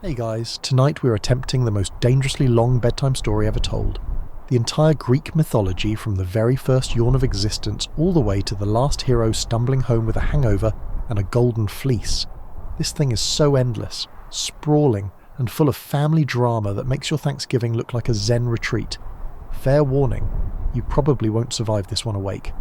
Hey guys, tonight we're attempting the most dangerously long bedtime story ever told. The entire Greek mythology, from the very first yawn of existence all the way to the last hero stumbling home with a hangover and a golden fleece. This thing is so endless, sprawling, and full of family drama that makes your Thanksgiving look like a Zen retreat. Fair warning, you probably won't survive this one awake.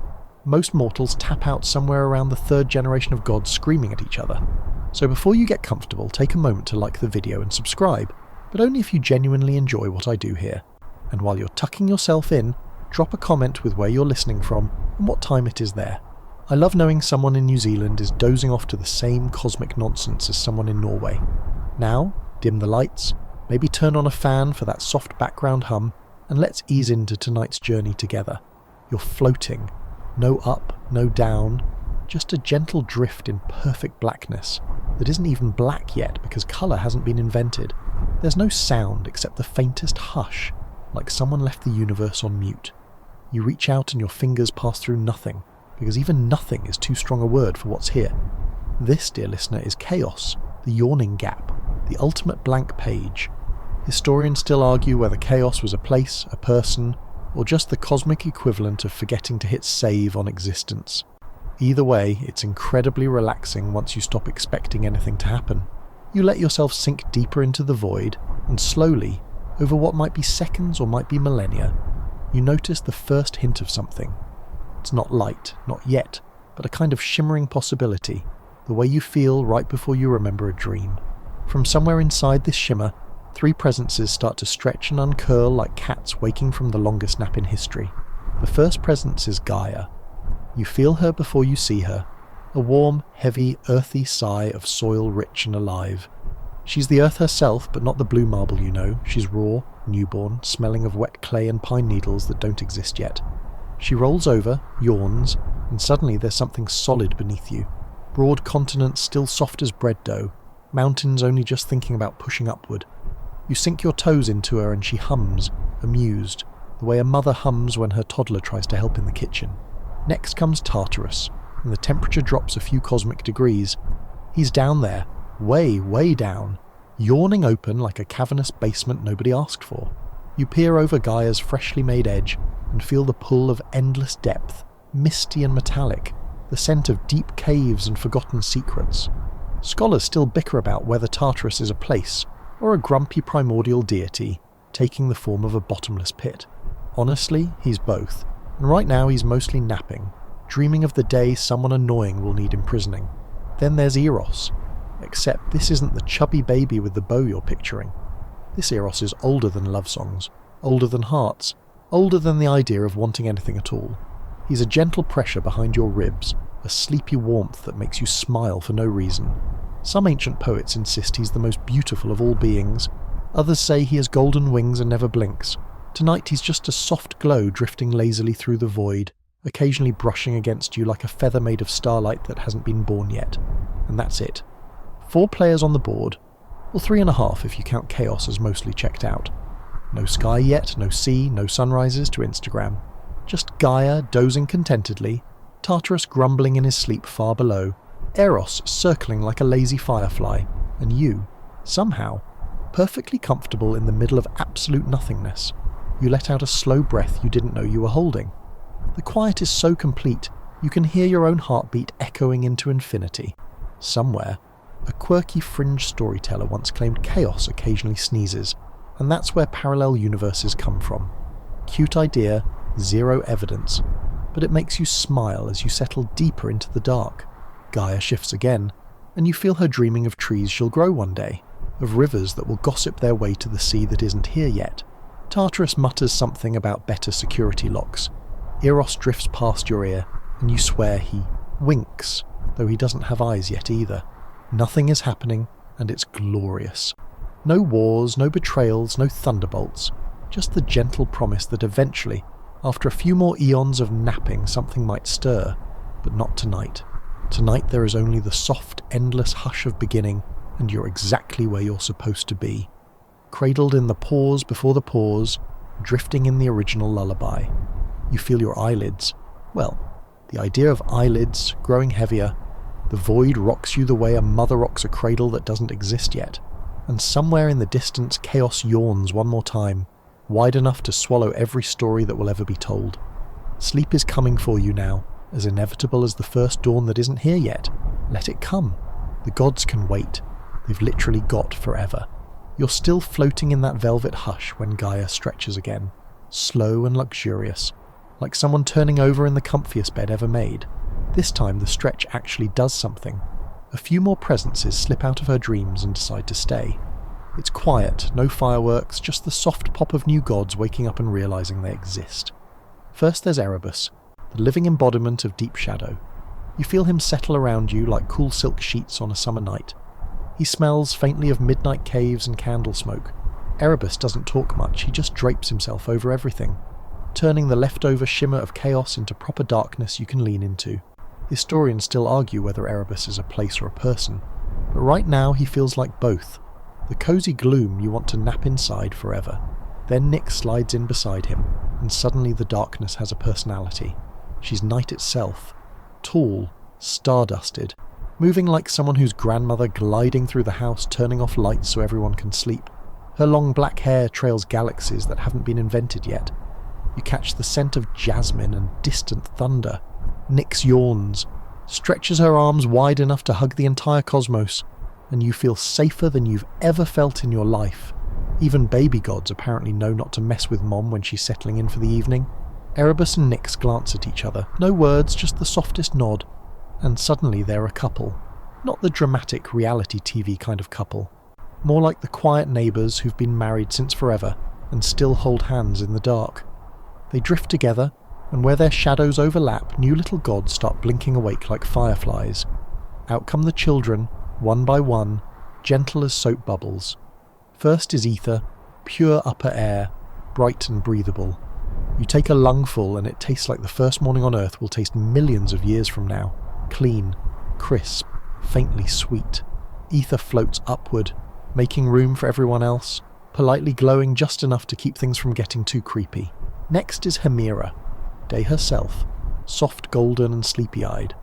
Most mortals tap out somewhere around the third generation of gods screaming at each other. So before you get comfortable, take a moment to like the video and subscribe, but only if you genuinely enjoy what I do here. And while you're tucking yourself in, drop a comment with where you're listening from and what time it is there. I love knowing someone in New Zealand is dozing off to the same cosmic nonsense as someone in Norway. Now, dim the lights, maybe turn on a fan for that soft background hum, and let's ease into tonight's journey together. You're floating. No up, no down, just a gentle drift in perfect blackness that isn't even black yet because colour hasn't been invented. There's no sound except the faintest hush, like someone left the universe on mute. You reach out and your fingers pass through nothing, because even nothing is too strong a word for what's here. This, dear listener, is chaos, the yawning gap, the ultimate blank page. Historians still argue whether chaos was a place, a person, or just the cosmic equivalent of forgetting to hit save on existence. Either way, it's incredibly relaxing once you stop expecting anything to happen. You let yourself sink deeper into the void, and slowly, over what might be seconds or might be millennia, you notice the first hint of something. It's not light, not yet, but a kind of shimmering possibility, the way you feel right before you remember a dream. From somewhere inside this shimmer, three presences start to stretch and uncurl like cats waking from the longest nap in history. The first presence is Gaia. You feel her before you see her, a warm, heavy, earthy sigh of soil rich and alive. She's the earth herself, but not the blue marble you know. She's raw, newborn, smelling of wet clay and pine needles that don't exist yet. She rolls over, yawns, and suddenly there's something solid beneath you. Broad continents still soft as bread dough, mountains only just thinking about pushing upward. You sink your toes into her and she hums, amused, the way a mother hums when her toddler tries to help in the kitchen. Next comes Tartarus, and the temperature drops a few cosmic degrees. He's down there, way, way down, yawning open like a cavernous basement nobody asked for. You peer over Gaia's freshly made edge and feel the pull of endless depth, misty and metallic, the scent of deep caves and forgotten secrets. Scholars still bicker about whether Tartarus is a place or a grumpy primordial deity taking the form of a bottomless pit. Honestly, he's both, and right now he's mostly napping, dreaming of the day someone annoying will need imprisoning. Then there's Eros, except this isn't the chubby baby with the bow you're picturing. This Eros is older than love songs, older than hearts, older than the idea of wanting anything at all. He's a gentle pressure behind your ribs, a sleepy warmth that makes you smile for no reason. Some ancient poets insist he's the most beautiful of all beings. Others say he has golden wings and never blinks. Tonight he's just a soft glow drifting lazily through the void, occasionally brushing against you like a feather made of starlight that hasn't been born yet. And that's it. 4 players on the board, or 3.5 if you count chaos as mostly checked out. No sky yet, no sea, no sunrises to Instagram. Just Gaia dozing contentedly, Tartarus grumbling in his sleep far below, Eros circling like a lazy firefly, and you, somehow, perfectly comfortable in the middle of absolute nothingness. You let out a slow breath you didn't know you were holding. The quiet is so complete, you can hear your own heartbeat echoing into infinity. Somewhere, a quirky fringe storyteller once claimed chaos occasionally sneezes, and that's where parallel universes come from. Cute idea, zero evidence, but it makes you smile as you settle deeper into the dark. Gaia shifts again, and you feel her dreaming of trees she'll grow one day, of rivers that will gossip their way to the sea that isn't here yet. Tartarus mutters something about better security locks. Eros drifts past your ear, and you swear he winks, though he doesn't have eyes yet either. Nothing is happening, and it's glorious. No wars, no betrayals, no thunderbolts, just the gentle promise that eventually, after a few more eons of napping, something might stir, but not tonight. Tonight there is only the soft, endless hush of beginning, and you're exactly where you're supposed to be. Cradled in the pause before the pause, drifting in the original lullaby. You feel your eyelids. Well, the idea of eyelids growing heavier. The void rocks you the way a mother rocks a cradle that doesn't exist yet. and somewhere in the distance chaos yawns one more time, wide enough to swallow every story that will ever be told. Sleep is coming for you now, as inevitable as the first dawn that isn't here yet. Let it come. The gods can wait. They've literally got forever. You're still floating in that velvet hush when Gaia stretches again, slow and luxurious, like someone turning over in the comfiest bed ever made. This time the stretch actually does something. A few more presences slip out of her dreams and decide to stay. It's quiet, no fireworks, just the soft pop of new gods waking up and realizing they exist. First there's Erebus, the living embodiment of deep shadow. You feel him settle around you like cool silk sheets on a summer night. He smells faintly of midnight caves and candle smoke. Erebus doesn't talk much, he just drapes himself over everything, turning the leftover shimmer of chaos into proper darkness you can lean into. Historians still argue whether Erebus is a place or a person, but right now he feels like both. The cozy gloom you want to nap inside forever. Then Nyx slides in beside him, and suddenly the darkness has a personality. She's night itself. Tall, stardusted, moving like someone whose grandmother gliding through the house turning off lights so everyone can sleep. Her long black hair trails galaxies that haven't been invented yet. You catch the scent of jasmine and distant thunder. Nyx yawns, stretches her arms wide enough to hug the entire cosmos, and you feel safer than you've ever felt in your life. Even baby gods apparently know not to mess with Mom when she's settling in for the evening. Erebus and Nyx glance at each other, no words, just the softest nod, and suddenly they're a couple. Not the dramatic reality TV kind of couple, more like the quiet neighbours who've been married since forever and still hold hands in the dark. They drift together, and where their shadows overlap, new little gods start blinking awake like fireflies. Out come the children, one by one, gentle as soap bubbles. First is ether, pure upper air, bright and breathable. You take a lungful and it tastes like the first morning on Earth will taste millions of years from now. Clean, crisp, faintly sweet. Ether floats upward, making room for everyone else, politely glowing just enough to keep things from getting too creepy. Next is Hemera, Day herself, soft golden and sleepy-eyed.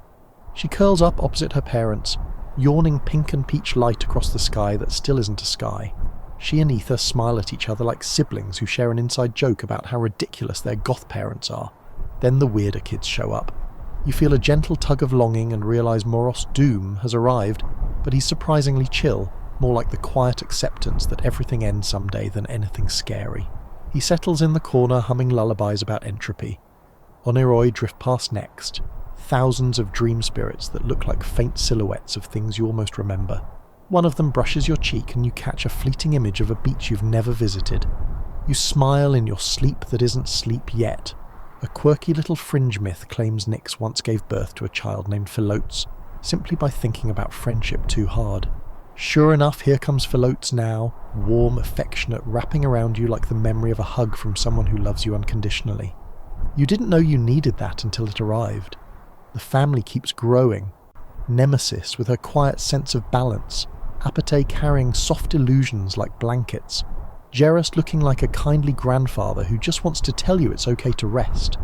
She curls up opposite her parents, yawning pink and peach light across the sky that still isn't a sky. She and Ether smile at each other like siblings who share an inside joke about how ridiculous their goth parents are. Then the weirder kids show up. You feel a gentle tug of longing and realise Moros Doom has arrived, but he's surprisingly chill, more like the quiet acceptance that everything ends someday than anything scary. He settles in the corner humming lullabies about entropy. Oneiroi drift past next, thousands of dream spirits that look like faint silhouettes of things you almost remember. One of them brushes your cheek and you catch a fleeting image of a beach you've never visited. You smile in your sleep that isn't sleep yet. A quirky little fringe myth claims Nyx once gave birth to a child named Philotes, simply by thinking about friendship too hard. Sure enough, here comes Philotes now, warm, affectionate, wrapping around you like the memory of a hug from someone who loves you unconditionally. You didn't know you needed that until it arrived. The family keeps growing. Nemesis with her quiet sense of balance, Apate carrying soft illusions like blankets, Geras looking like a kindly grandfather who just wants to tell you it's okay to rest.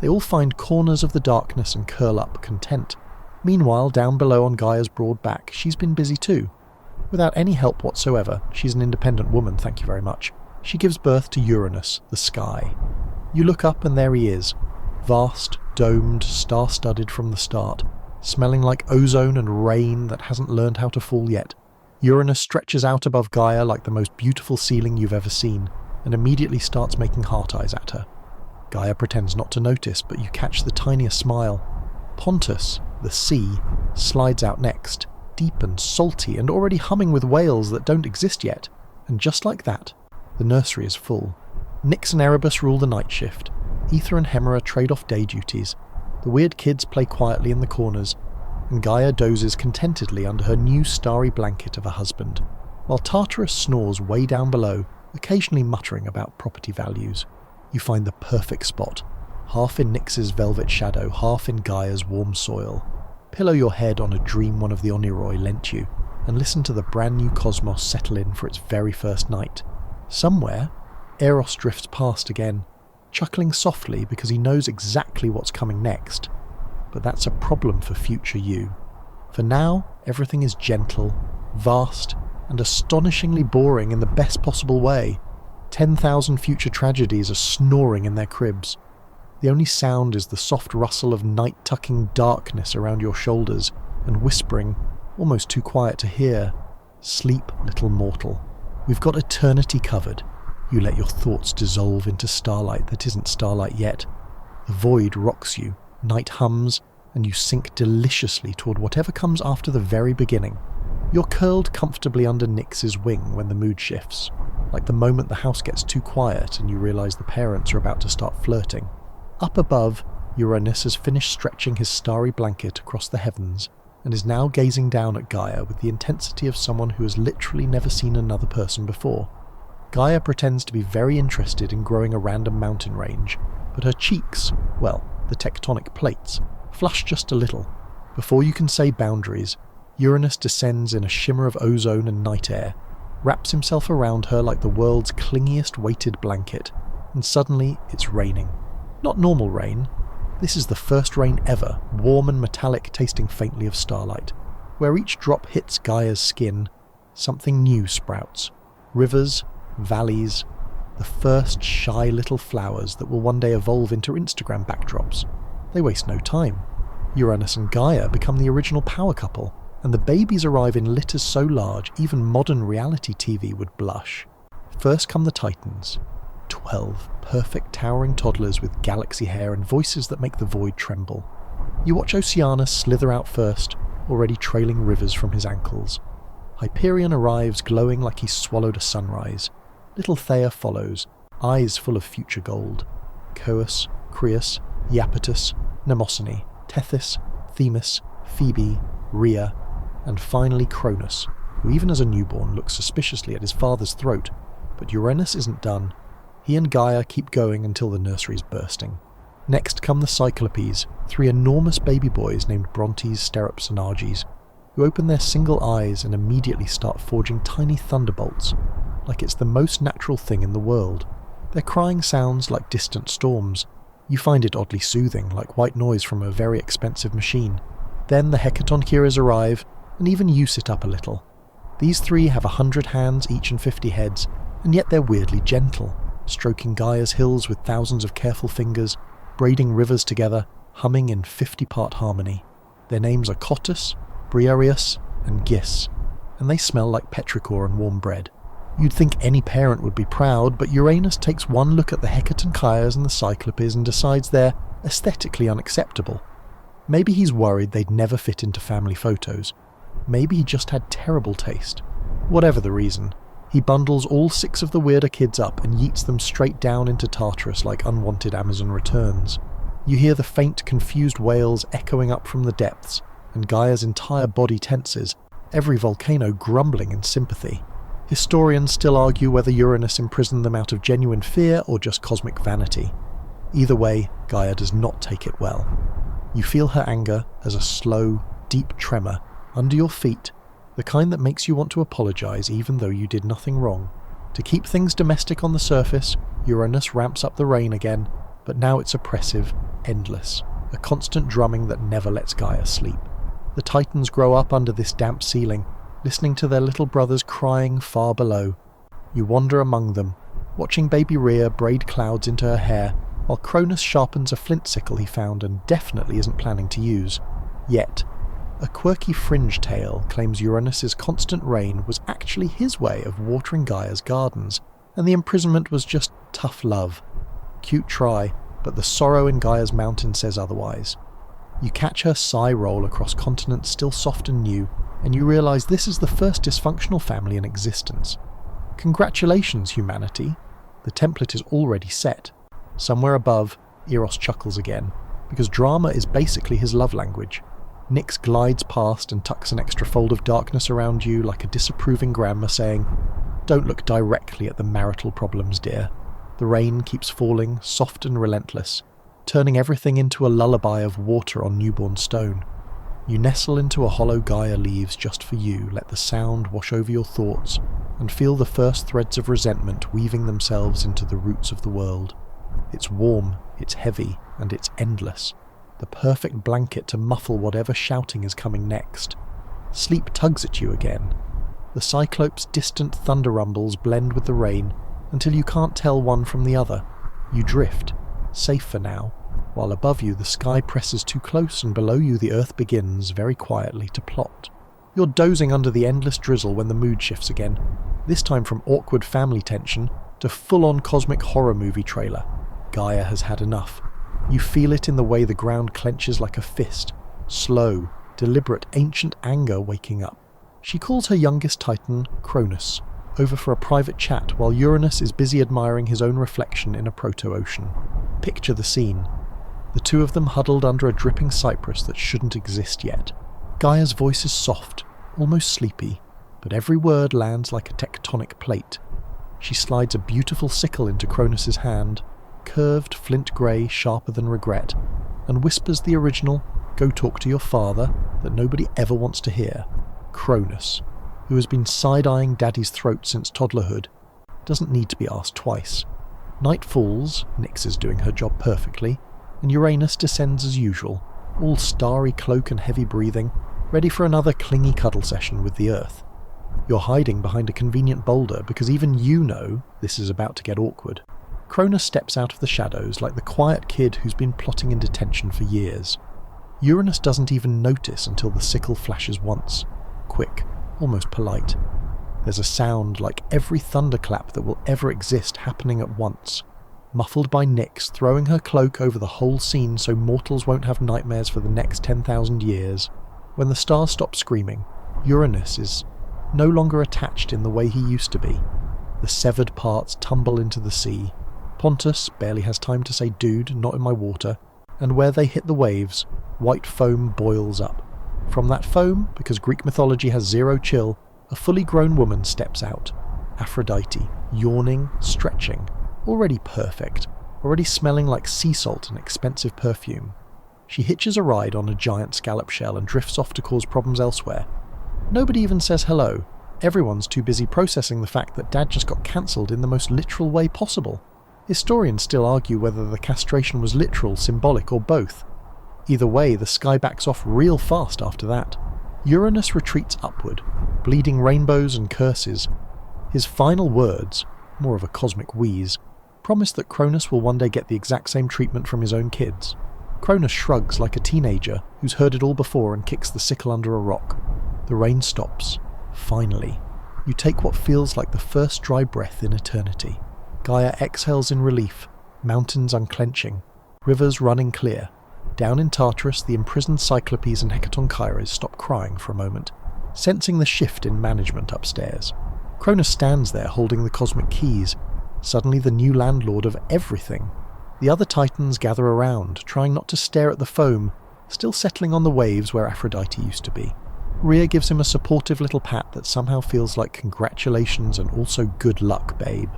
They all find corners of the darkness and curl up, content. Meanwhile, down below on Gaia's broad back, she's been busy too. Without any help whatsoever, she's an independent woman, thank you very much. She gives birth to Uranus, the sky. You look up and there he is, vast, domed, star-studded from the start, smelling like ozone and rain that hasn't learned how to fall yet. Uranus stretches out above Gaia like the most beautiful ceiling you've ever seen, and immediately starts making heart eyes at her. Gaia pretends not to notice, but you catch the tiniest smile. Pontus, the sea, slides out next, deep and salty and already humming with whales that don't exist yet, and just like that, the nursery is full. Nyx and Erebus rule the night shift. Ether and Hemera trade off day duties. The weird kids play quietly in the corners, and Gaia dozes contentedly under her new starry blanket of a husband, while Tartarus snores way down below, occasionally muttering about property values. You find the perfect spot, half in Nyx's velvet shadow, half in Gaia's warm soil. Pillow your head on a dream one of the Oneiroi lent you, and listen to the brand new cosmos settle in for its very first night. Somewhere, Eros drifts past again, chuckling softly because he knows exactly what's coming next. But that's a problem for future you. For now, everything is gentle, vast, and astonishingly boring in the best possible way. 10,000 future tragedies are snoring in their cribs. The only sound is the soft rustle of night-tucking darkness around your shoulders and whispering, almost too quiet to hear, "Sleep, little mortal. We've got eternity covered." You let your thoughts dissolve into starlight that isn't starlight yet. The void rocks you, night hums, and you sink deliciously toward whatever comes after the very beginning. You're curled comfortably under Nyx's wing when the mood shifts, like the moment the house gets too quiet and you realise the parents are about to start flirting. Up above, Uranus has finished stretching his starry blanket across the heavens and is now gazing down at Gaia with the intensity of someone who has literally never seen another person before. Gaia pretends to be very interested in growing a random mountain range, but her cheeks, well, the tectonic plates, flush just a little. Before you can say boundaries, Uranus descends in a shimmer of ozone and night air, wraps himself around her like the world's clingiest weighted blanket, and suddenly it's raining. Not normal rain. This is the first rain ever, warm and metallic, tasting faintly of starlight. Where each drop hits Gaia's skin, something new sprouts. Rivers, valleys, the first shy little flowers that will one day evolve into Instagram backdrops. They waste no time. Uranus and Gaia become the original power couple, and the babies arrive in litters so large even modern reality TV would blush. First come the Titans. 12 perfect towering toddlers with galaxy hair and voices that make the void tremble. You watch Oceanus slither out first, already trailing rivers from his ankles. Hyperion arrives glowing like he's swallowed a sunrise. Little Theia follows, eyes full of future gold. Coeus, Creus, Iapetus, Mnemosyne, Tethys, Themis, Phoebe, Rhea, and finally Cronus, who even as a newborn looks suspiciously at his father's throat. But Uranus isn't done. He and Gaia keep going until the nursery's bursting. Next come the Cyclopes, 3 enormous baby boys named Brontes, Sterops and Arges, who open their single eyes and immediately start forging tiny thunderbolts, like it's the most natural thing in the world. Their crying sounds like distant storms. You find it oddly soothing, like white noise from a very expensive machine. Then the Hecatonkyrus arrive, and even you sit up a little. These 3 have 100 hands each and 50 heads, and yet they're weirdly gentle, stroking Gaia's hills with thousands of careful fingers, braiding rivers together, humming in 50-part harmony. Their names are Cottus, Briareus, and Gis, and they smell like petrichor and warm bread. You'd think any parent would be proud, but Uranus takes one look at the Hecatonkyrus and the Cyclopes and decides they're aesthetically unacceptable. Maybe he's worried they'd never fit into family photos. Maybe he just had terrible taste. Whatever the reason, he bundles all 6 of the weirder kids up and yeets them straight down into Tartarus like unwanted Amazon returns. You hear the faint, confused wails echoing up from the depths, and Gaia's entire body tenses, every volcano grumbling in sympathy. Historians still argue whether Uranus imprisoned them out of genuine fear or just cosmic vanity. Either way, Gaia does not take it well. You feel her anger as a slow, deep tremor under your feet, the kind that makes you want to apologize even though you did nothing wrong. To keep things domestic on the surface, Uranus ramps up the rain again, but now it's oppressive, endless, a constant drumming that never lets Gaia sleep. The Titans grow up under this damp ceiling, listening to their little brothers crying far below. You wander among them, watching baby Rhea braid clouds into her hair, while Cronus sharpens a flint sickle he found and definitely isn't planning to use. Yet, a quirky fringe tale claims Uranus's constant rain was actually his way of watering Gaia's gardens, and the imprisonment was just tough love. Cute try, but the sorrow in Gaia's mountain says otherwise. You catch her sigh roll across continents still soft and new, and you realise this is the first dysfunctional family in existence. Congratulations, humanity. The template is already set. Somewhere above, Eros chuckles again, because drama is basically his love language. Nyx glides past and tucks an extra fold of darkness around you like a disapproving grandma saying, "Don't look directly at the marital problems, dear." The rain keeps falling, soft and relentless, turning everything into a lullaby of water on newborn stone. You nestle into a hollow Gaia leaves just for you, let the sound wash over your thoughts, and feel the first threads of resentment weaving themselves into the roots of the world. It's warm, it's heavy, and it's endless. The perfect blanket to muffle whatever shouting is coming next. Sleep tugs at you again. The Cyclope's distant thunder rumbles blend with the rain until you can't tell one from the other. You drift, safe for now, while above you the sky presses too close and below you the earth begins, very quietly, to plot. You're dozing under the endless drizzle when the mood shifts again, this time from awkward family tension to full-on cosmic horror movie trailer. Gaia has had enough. You feel it in the way the ground clenches like a fist, slow, deliberate, ancient anger waking up. She calls her youngest titan, Cronus, over for a private chat while Uranus is busy admiring his own reflection in a proto-ocean. Picture the scene. The two of them huddled under a dripping cypress that shouldn't exist yet. Gaia's voice is soft, almost sleepy, but every word lands like a tectonic plate. She slides a beautiful sickle into Cronus's hand, curved flint grey, sharper than regret, and whispers the original "Go talk to your father" that nobody ever wants to hear. Cronus, who has been side-eyeing Daddy's throat since toddlerhood, doesn't need to be asked twice. Night falls, Nyx is doing her job perfectly, and Uranus descends as usual, all starry cloak and heavy breathing, ready for another clingy cuddle session with the Earth. You're hiding behind a convenient boulder because even you know this is about to get awkward. Cronus steps out of the shadows like the quiet kid who's been plotting in detention for years. Uranus doesn't even notice until the sickle flashes once. Quick, almost polite. There's a sound like every thunderclap that will ever exist happening at once, muffled by Nyx throwing her cloak over the whole scene so mortals won't have nightmares for the next 10,000 years. When the stars stop screaming, Uranus is no longer attached in the way he used to be. The severed parts tumble into the sea. Pontus barely has time to say "dude, not in my water," and where they hit the waves, white foam boils up. From that foam, because Greek mythology has zero chill, a fully grown woman steps out. Aphrodite, yawning, stretching, already perfect, already smelling like sea salt and expensive perfume. She hitches a ride on a giant scallop shell and drifts off to cause problems elsewhere. Nobody even says hello. Everyone's too busy processing the fact that Dad just got cancelled in the most literal way possible. Historians still argue whether the castration was literal, symbolic, or both. Either way, the sky backs off real fast after that. Uranus retreats upward, bleeding rainbows and curses. His final words, more of a cosmic wheeze, promise that Cronus will one day get the exact same treatment from his own kids. Cronus shrugs like a teenager who's heard it all before and kicks the sickle under a rock. The rain stops. Finally. You take what feels like the first dry breath in eternity. Gaia exhales in relief, mountains unclenching, rivers running clear. Down in Tartarus, the imprisoned Cyclopes and Hecatonchires stop crying for a moment, sensing the shift in management upstairs. Cronus stands there holding the cosmic keys, suddenly the new landlord of everything. The other titans gather around, trying not to stare at the foam, still settling on the waves where Aphrodite used to be. Rhea gives him a supportive little pat that somehow feels like congratulations and also good luck, babe.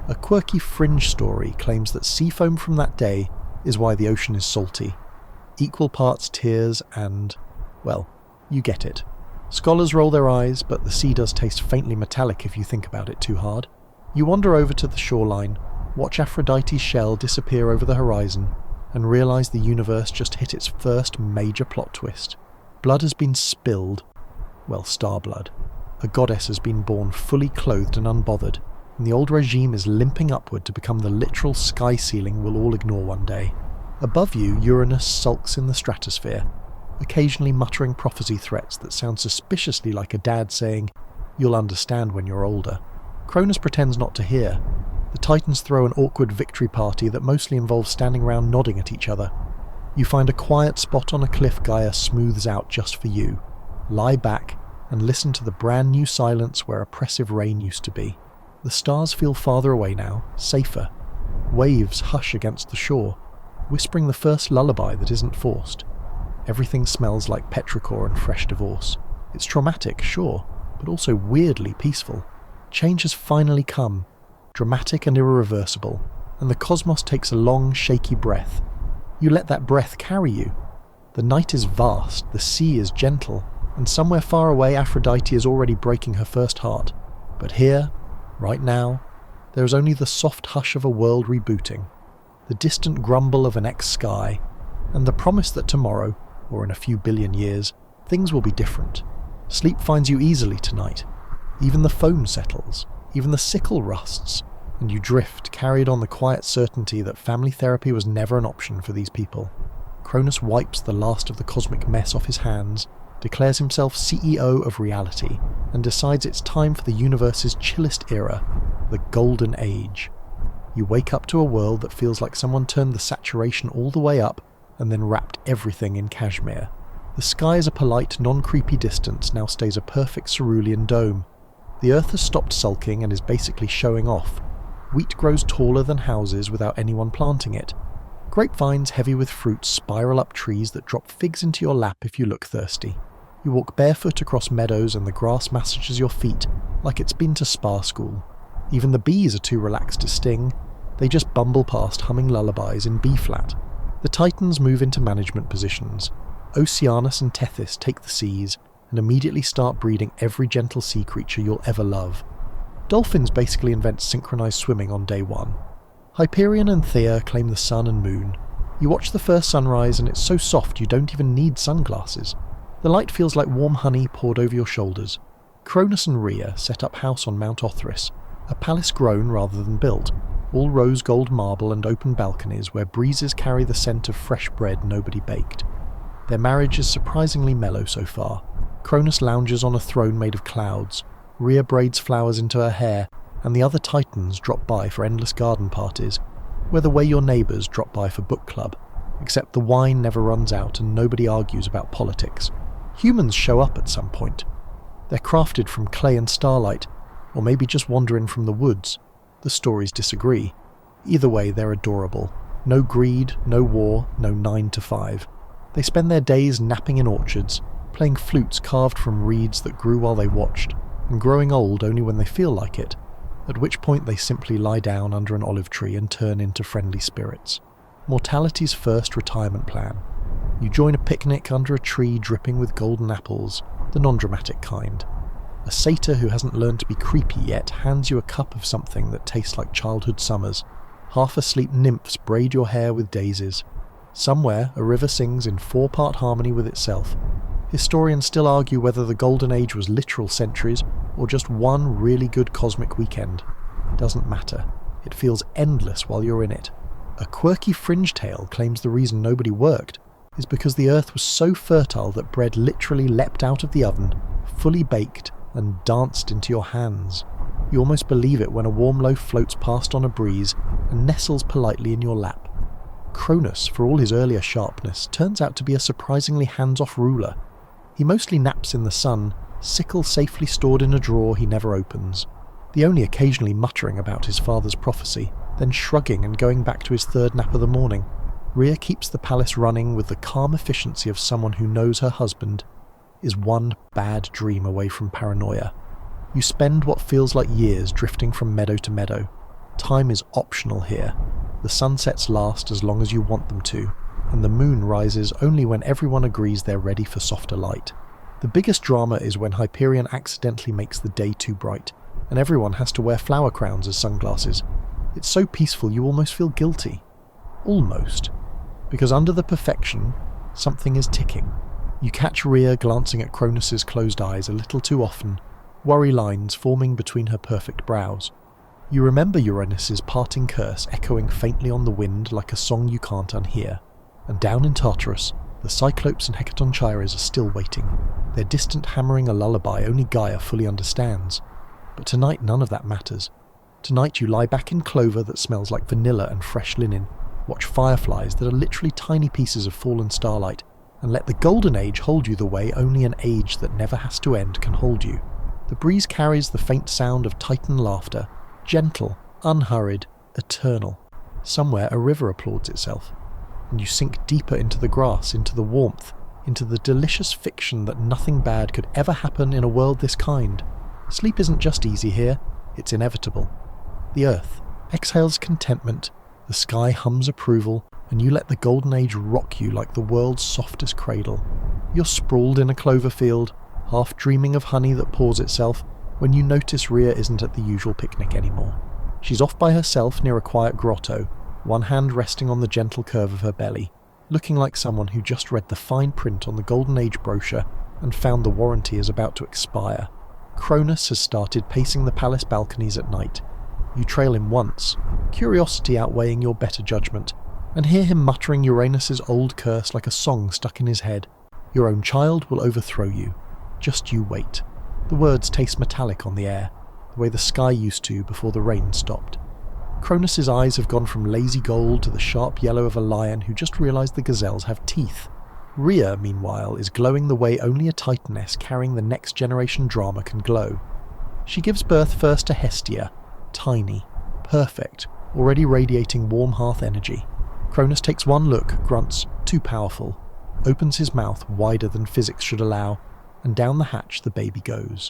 A quirky fringe story claims that sea foam from that day is why the ocean is salty. Equal parts tears and, well, you get it. Scholars roll their eyes, but the sea does taste faintly metallic if you think about it too hard. You wander over to the shoreline, watch Aphrodite's shell disappear over the horizon, and realise the universe just hit its first major plot twist. Blood has been spilled. Well, star blood. A goddess has been born fully clothed and unbothered, and the old regime is limping upward to become the literal sky ceiling we'll all ignore one day. Above you, Uranus sulks in the stratosphere, occasionally muttering prophecy threats that sound suspiciously like a dad saying, "You'll understand when you're older." Cronus pretends not to hear. The Titans throw an awkward victory party that mostly involves standing around nodding at each other. You find a quiet spot on a cliff Gaia smooths out just for you. Lie back and listen to the brand new silence where oppressive rain used to be. The stars feel farther away now, safer. Waves hush against the shore, whispering the first lullaby that isn't forced. Everything smells like petrichor and fresh divorce. It's traumatic, sure, but also weirdly peaceful. Change has finally come, dramatic and irreversible, and the cosmos takes a long, shaky breath. You let that breath carry you. The night is vast, the sea is gentle, and somewhere far away Aphrodite is already breaking her first heart. But here, right now, there is only the soft hush of a world rebooting, the distant grumble of an ex-sky, and the promise that tomorrow, or in a few billion years, things will be different. Sleep finds you easily tonight. Even the foam settles, even the sickle rusts, and you drift, carried on the quiet certainty that family therapy was never an option for these people. Cronus wipes the last of the cosmic mess off his hands, declares himself CEO of reality, and decides it's time for the universe's chillest era, the Golden Age. You wake up to a world that feels like someone turned the saturation all the way up and then wrapped everything in cashmere. The sky's a polite, non-creepy distance now stays a perfect cerulean dome. The earth has stopped sulking and is basically showing off. Wheat grows taller than houses without anyone planting it. Grapevines heavy with fruit spiral up trees that drop figs into your lap if you look thirsty. You walk barefoot across meadows and the grass massages your feet like it's been to spa school. Even the bees are too relaxed to sting. They just bumble past humming lullabies in B-flat. The Titans move into management positions. Oceanus and Tethys take the seas and immediately start breeding every gentle sea creature you'll ever love. Dolphins basically invent synchronized swimming on day one. Hyperion and Thea claim the sun and moon. You watch the first sunrise and it's so soft you don't even need sunglasses. The light feels like warm honey poured over your shoulders. Cronus and Rhea set up house on Mount Othris, a palace grown rather than built, all rose gold marble and open balconies where breezes carry the scent of fresh bread nobody baked. Their marriage is surprisingly mellow so far. Cronus lounges on a throne made of clouds, Rhea braids flowers into her hair, and the other Titans drop by for endless garden parties, where the way your neighbours drop by for book club, except the wine never runs out and nobody argues about politics. Humans show up at some point. They're crafted from clay and starlight, or maybe just wander in from the woods. The stories disagree. Either way, they're adorable. No greed, no war, no 9 to 5. They spend their days napping in orchards, playing flutes carved from reeds that grew while they watched, and growing old only when they feel like it, at which point they simply lie down under an olive tree and turn into friendly spirits. Mortality's first retirement plan. You join a picnic under a tree dripping with golden apples, the non-dramatic kind. A satyr who hasn't learned to be creepy yet hands you a cup of something that tastes like childhood summers. Half-asleep nymphs braid your hair with daisies. Somewhere, a river sings in 4-part harmony with itself. Historians still argue whether the Golden Age was literal centuries or just one really good cosmic weekend. Doesn't matter. It feels endless while you're in it. A quirky fringe tale claims the reason nobody worked is because the earth was so fertile that bread literally leapt out of the oven, fully baked, and danced into your hands. You almost believe it when a warm loaf floats past on a breeze and nestles politely in your lap. Cronus, for all his earlier sharpness, turns out to be a surprisingly hands-off ruler. He mostly naps in the sun, sickle safely stored in a drawer he never opens, the only occasionally muttering about his father's prophecy, then shrugging and going back to his third nap of the morning. Rhea keeps the palace running with the calm efficiency of someone who knows her husband is one bad dream away from paranoia. You spend what feels like years drifting from meadow to meadow. Time is optional here. The sunsets last as long as you want them to, and the moon rises only when everyone agrees they're ready for softer light. The biggest drama is when Hyperion accidentally makes the day too bright, and everyone has to wear flower crowns as sunglasses. It's so peaceful you almost feel guilty. Almost. Because under the perfection, something is ticking. You catch Rhea glancing at Cronus's closed eyes a little too often, worry lines forming between her perfect brows. You remember Uranus's parting curse echoing faintly on the wind like a song you can't unhear. And down in Tartarus, the Cyclopes and Hecatonchires are still waiting, their distant hammering a lullaby only Gaia fully understands. But tonight none of that matters. Tonight you lie back in clover that smells like vanilla and fresh linen, watch fireflies that are literally tiny pieces of fallen starlight, and let the Golden Age hold you the way only an age that never has to end can hold you. The breeze carries the faint sound of Titan laughter, gentle, unhurried, eternal. Somewhere a river applauds itself, and you sink deeper into the grass, into the warmth, into the delicious fiction that nothing bad could ever happen in a world this kind. Sleep isn't just easy here, it's inevitable. The earth exhales contentment, the sky hums approval, and you let the Golden Age rock you like the world's softest cradle. You're sprawled in a clover field, half dreaming of honey that pours itself, when you notice Rhea isn't at the usual picnic anymore. She's off by herself near a quiet grotto, one hand resting on the gentle curve of her belly, looking like someone who just read the fine print on the Golden Age brochure and found the warranty is about to expire. Cronus has started pacing the palace balconies at night. You trail him once, curiosity outweighing your better judgment, and hear him muttering Uranus's old curse like a song stuck in his head. Your own child will overthrow you. Just you wait. The words taste metallic on the air, the way the sky used to before the rain stopped. Cronus's eyes have gone from lazy gold to the sharp yellow of a lion who just realised the gazelles have teeth. Rhea, meanwhile, is glowing the way only a titaness carrying the next generation drama can glow. She gives birth first to Hestia, tiny, perfect, already radiating warm hearth energy. Cronus takes one look, grunts, too powerful, opens his mouth wider than physics should allow, and down the hatch the baby goes.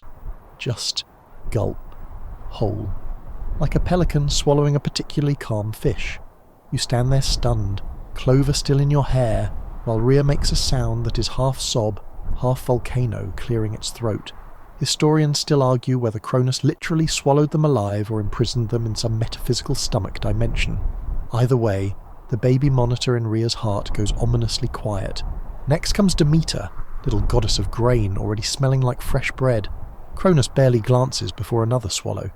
Just gulp. Whole. Like a pelican swallowing a particularly calm fish. You stand there stunned, clover still in your hair, while Rhea makes a sound that is half sob, half volcano clearing its throat. Historians still argue whether Cronus literally swallowed them alive or imprisoned them in some metaphysical stomach dimension. Either way, the baby monitor in Rhea's heart goes ominously quiet. Next comes Demeter, little goddess of grain already smelling like fresh bread. Cronus barely glances before another swallow.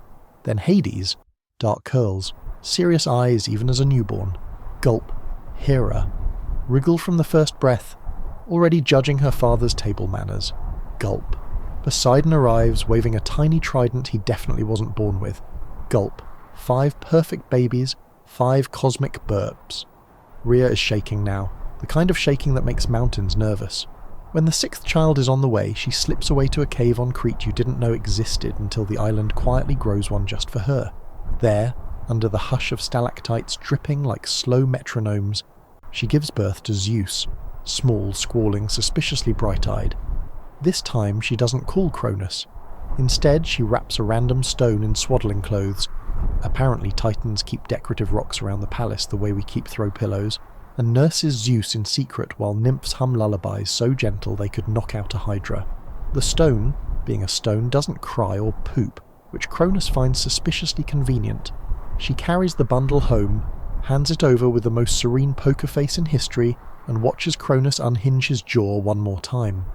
Then Hades, dark curls, serious eyes even as a newborn. Gulp. Hera. Wriggle from the first breath, already judging her father's table manners. Gulp. Poseidon arrives waving a tiny trident he definitely wasn't born with. Gulp. 5 perfect babies, 5 cosmic burps. Rhea is shaking now, the kind of shaking that makes mountains nervous. When the 6th child is on the way, she slips away to a cave on Crete you didn't know existed until the island quietly grows one just for her. There, under the hush of stalactites dripping like slow metronomes, she gives birth to Zeus, small, squalling, suspiciously bright-eyed. This time she doesn't call Cronus. Instead, she wraps a random stone in swaddling clothes. Apparently Titans keep decorative rocks around the palace the way we keep throw pillows, and nurses Zeus in secret while nymphs hum lullabies so gentle they could knock out a hydra. The stone, being a stone, doesn't cry or poop, which Cronus finds suspiciously convenient. She carries the bundle home, hands it over with the most serene poker face in history, and watches Cronus unhinge his jaw one more time.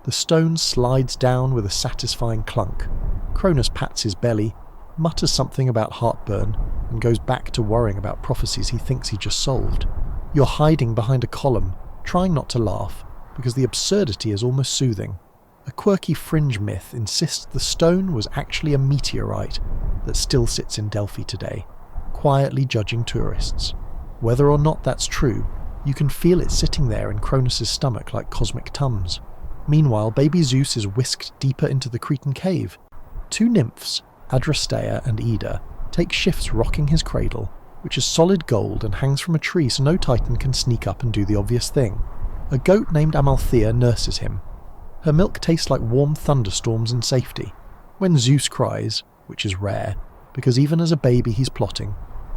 The stone slides down with a satisfying clunk. Cronus pats his belly, mutters something about heartburn, and goes back to worrying about prophecies he thinks he just solved. You're hiding behind a column, trying not to laugh, because the absurdity is almost soothing. A quirky fringe myth insists the stone was actually a meteorite that still sits in Delphi today, quietly judging tourists. Whether or not that's true, you can feel it sitting there in Cronus's stomach like cosmic tums. Meanwhile, baby Zeus is whisked deeper into the Cretan cave. 2 nymphs, Adrastea and Ida, take shifts rocking his cradle, which is solid gold and hangs from a tree so no Titan can sneak up and do the obvious thing. A goat named Amalthea nurses him. Her milk tastes like warm thunderstorms and safety. When Zeus cries, which is rare, because even as a baby he's plotting,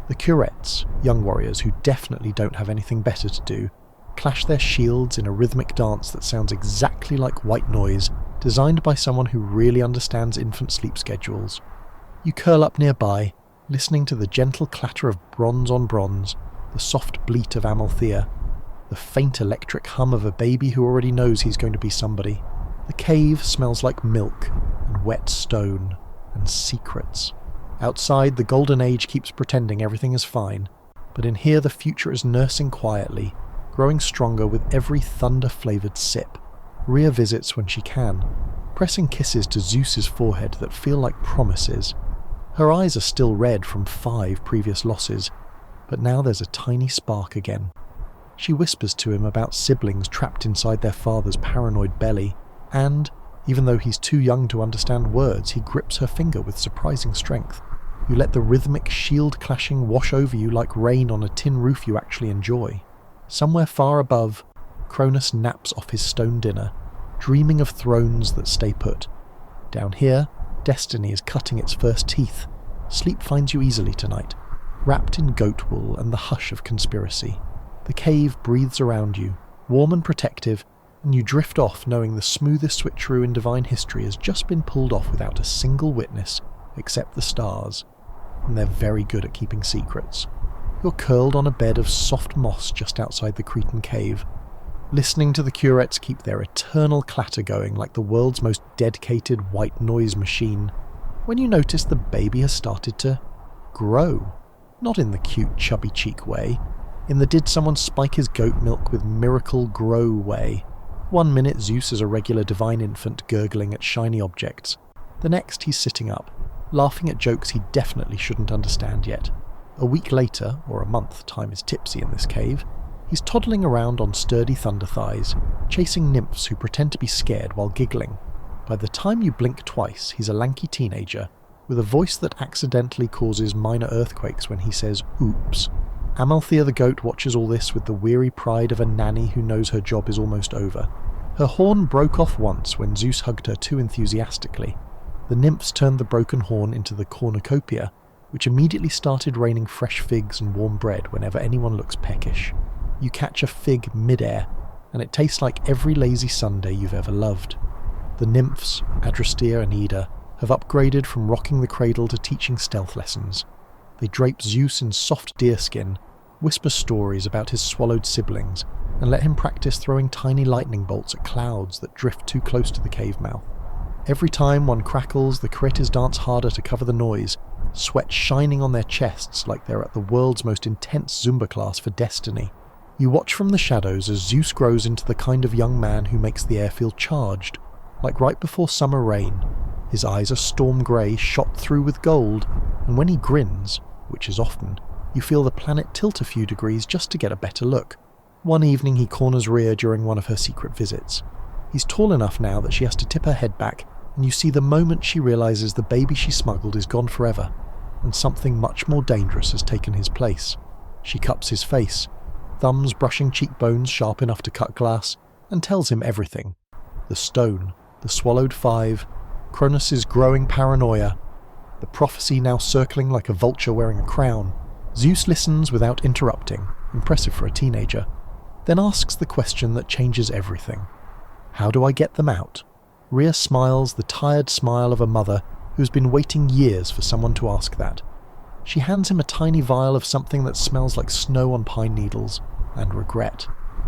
the Curettes, young warriors who definitely don't have anything better to do, clash their shields in a rhythmic dance that sounds exactly like white noise, designed by someone who really understands infant sleep schedules. You curl up nearby, listening to the gentle clatter of bronze on bronze, the soft bleat of Amalthea, the faint electric hum of a baby who already knows he's going to be somebody. The cave smells like milk and wet stone and secrets. Outside, the golden age keeps pretending everything is fine, but in here the future is nursing quietly, growing stronger with every thunder-flavoured sip. Rhea visits when she can, pressing kisses to Zeus's forehead that feel like promises. Her eyes are still red from 5 previous losses, but now there's a tiny spark again. She whispers to him about siblings trapped inside their father's paranoid belly, and, even though he's too young to understand words, he grips her finger with surprising strength. You let the rhythmic shield clashing wash over you like rain on a tin roof you actually enjoy. Somewhere far above, Cronus naps off his stone dinner, dreaming of thrones that stay put. Down here, destiny is cutting its first teeth. Sleep finds you easily tonight, wrapped in goat wool and the hush of conspiracy. The cave breathes around you, warm and protective, and you drift off knowing the smoothest switcheroo in divine history has just been pulled off without a single witness, except the stars. And they're very good at keeping secrets. You're curled on a bed of soft moss just outside the Cretan cave. listening to the curettes keep their eternal clatter going like the world's most dedicated white noise machine, when you notice the baby has started to grow. Not in the cute chubby cheek way, in the did someone spike his goat milk with miracle grow way. One minute Zeus is a regular divine infant gurgling at shiny objects. The next he's sitting up, laughing at jokes he definitely shouldn't understand yet. A week later, or a month, time is tipsy in this cave, he's toddling around on sturdy thunder thighs, chasing nymphs who pretend to be scared while giggling. By the time you blink twice, he's a lanky teenager, with a voice that accidentally causes minor earthquakes when he says oops. Amalthea the goat watches all this with the weary pride of a nanny who knows her job is almost over. Her horn broke off once when Zeus hugged her too enthusiastically. The nymphs turned the broken horn into the cornucopia, which immediately started raining fresh figs and warm bread whenever anyone looks peckish. You catch a fig mid-air, and it tastes like every lazy Sunday you've ever loved. The nymphs, Adrastea and Ida, have upgraded from rocking the cradle to teaching stealth lessons. They drape Zeus in soft deerskin, whisper stories about his swallowed siblings, and let him practice throwing tiny lightning bolts at clouds that drift too close to the cave mouth. Every time one crackles, the critters dance harder to cover the noise, sweat shining on their chests like they're at the world's most intense Zumba class for destiny. You watch from the shadows as Zeus grows into the kind of young man who makes the air feel charged, like right before summer rain. His eyes are storm grey, shot through with gold, and when he grins, which is often, you feel the planet tilt a few degrees just to get a better look. One evening he corners Rhea during one of her secret visits. He's tall enough now that she has to tip her head back, and you see the moment she realises the baby she smuggled is gone forever, and something much more dangerous has taken his place. She cups his face, thumbs brushing cheekbones sharp enough to cut glass, and tells him everything. The stone, the swallowed five, Cronus' growing paranoia, the prophecy now circling like a vulture wearing a crown. Zeus listens without interrupting, impressive for a teenager, then asks the question that changes everything. How do I get them out? Rhea smiles the tired smile of a mother who's been waiting years for someone to ask that. She hands him a tiny vial of something that smells like snow on pine needles, and regret.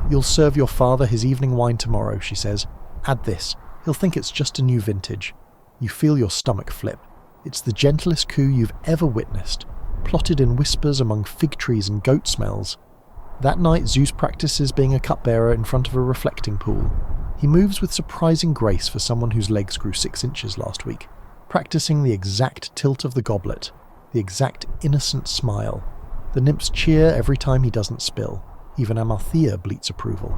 You'll serve your father his evening wine tomorrow, she says. Add this. He'll think it's just a new vintage. You feel your stomach flip. It's the gentlest coup you've ever witnessed, plotted in whispers among fig trees and goat smells. That night Zeus practices being a cupbearer in front of a reflecting pool. He moves with surprising grace for someone whose legs grew 6 inches last week, practicing the exact tilt of the goblet, the exact innocent smile. The nymphs cheer every time he doesn't spill. Even Amalthea bleats approval.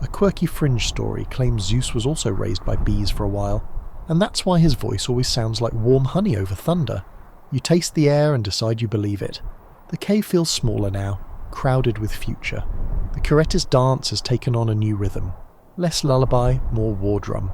A quirky fringe story claims Zeus was also raised by bees for a while, and that's why his voice always sounds like warm honey over thunder. You taste the air and decide you believe it. The cave feels smaller now, crowded with future. The Curettis dance has taken on a new rhythm. Less lullaby, more war drum.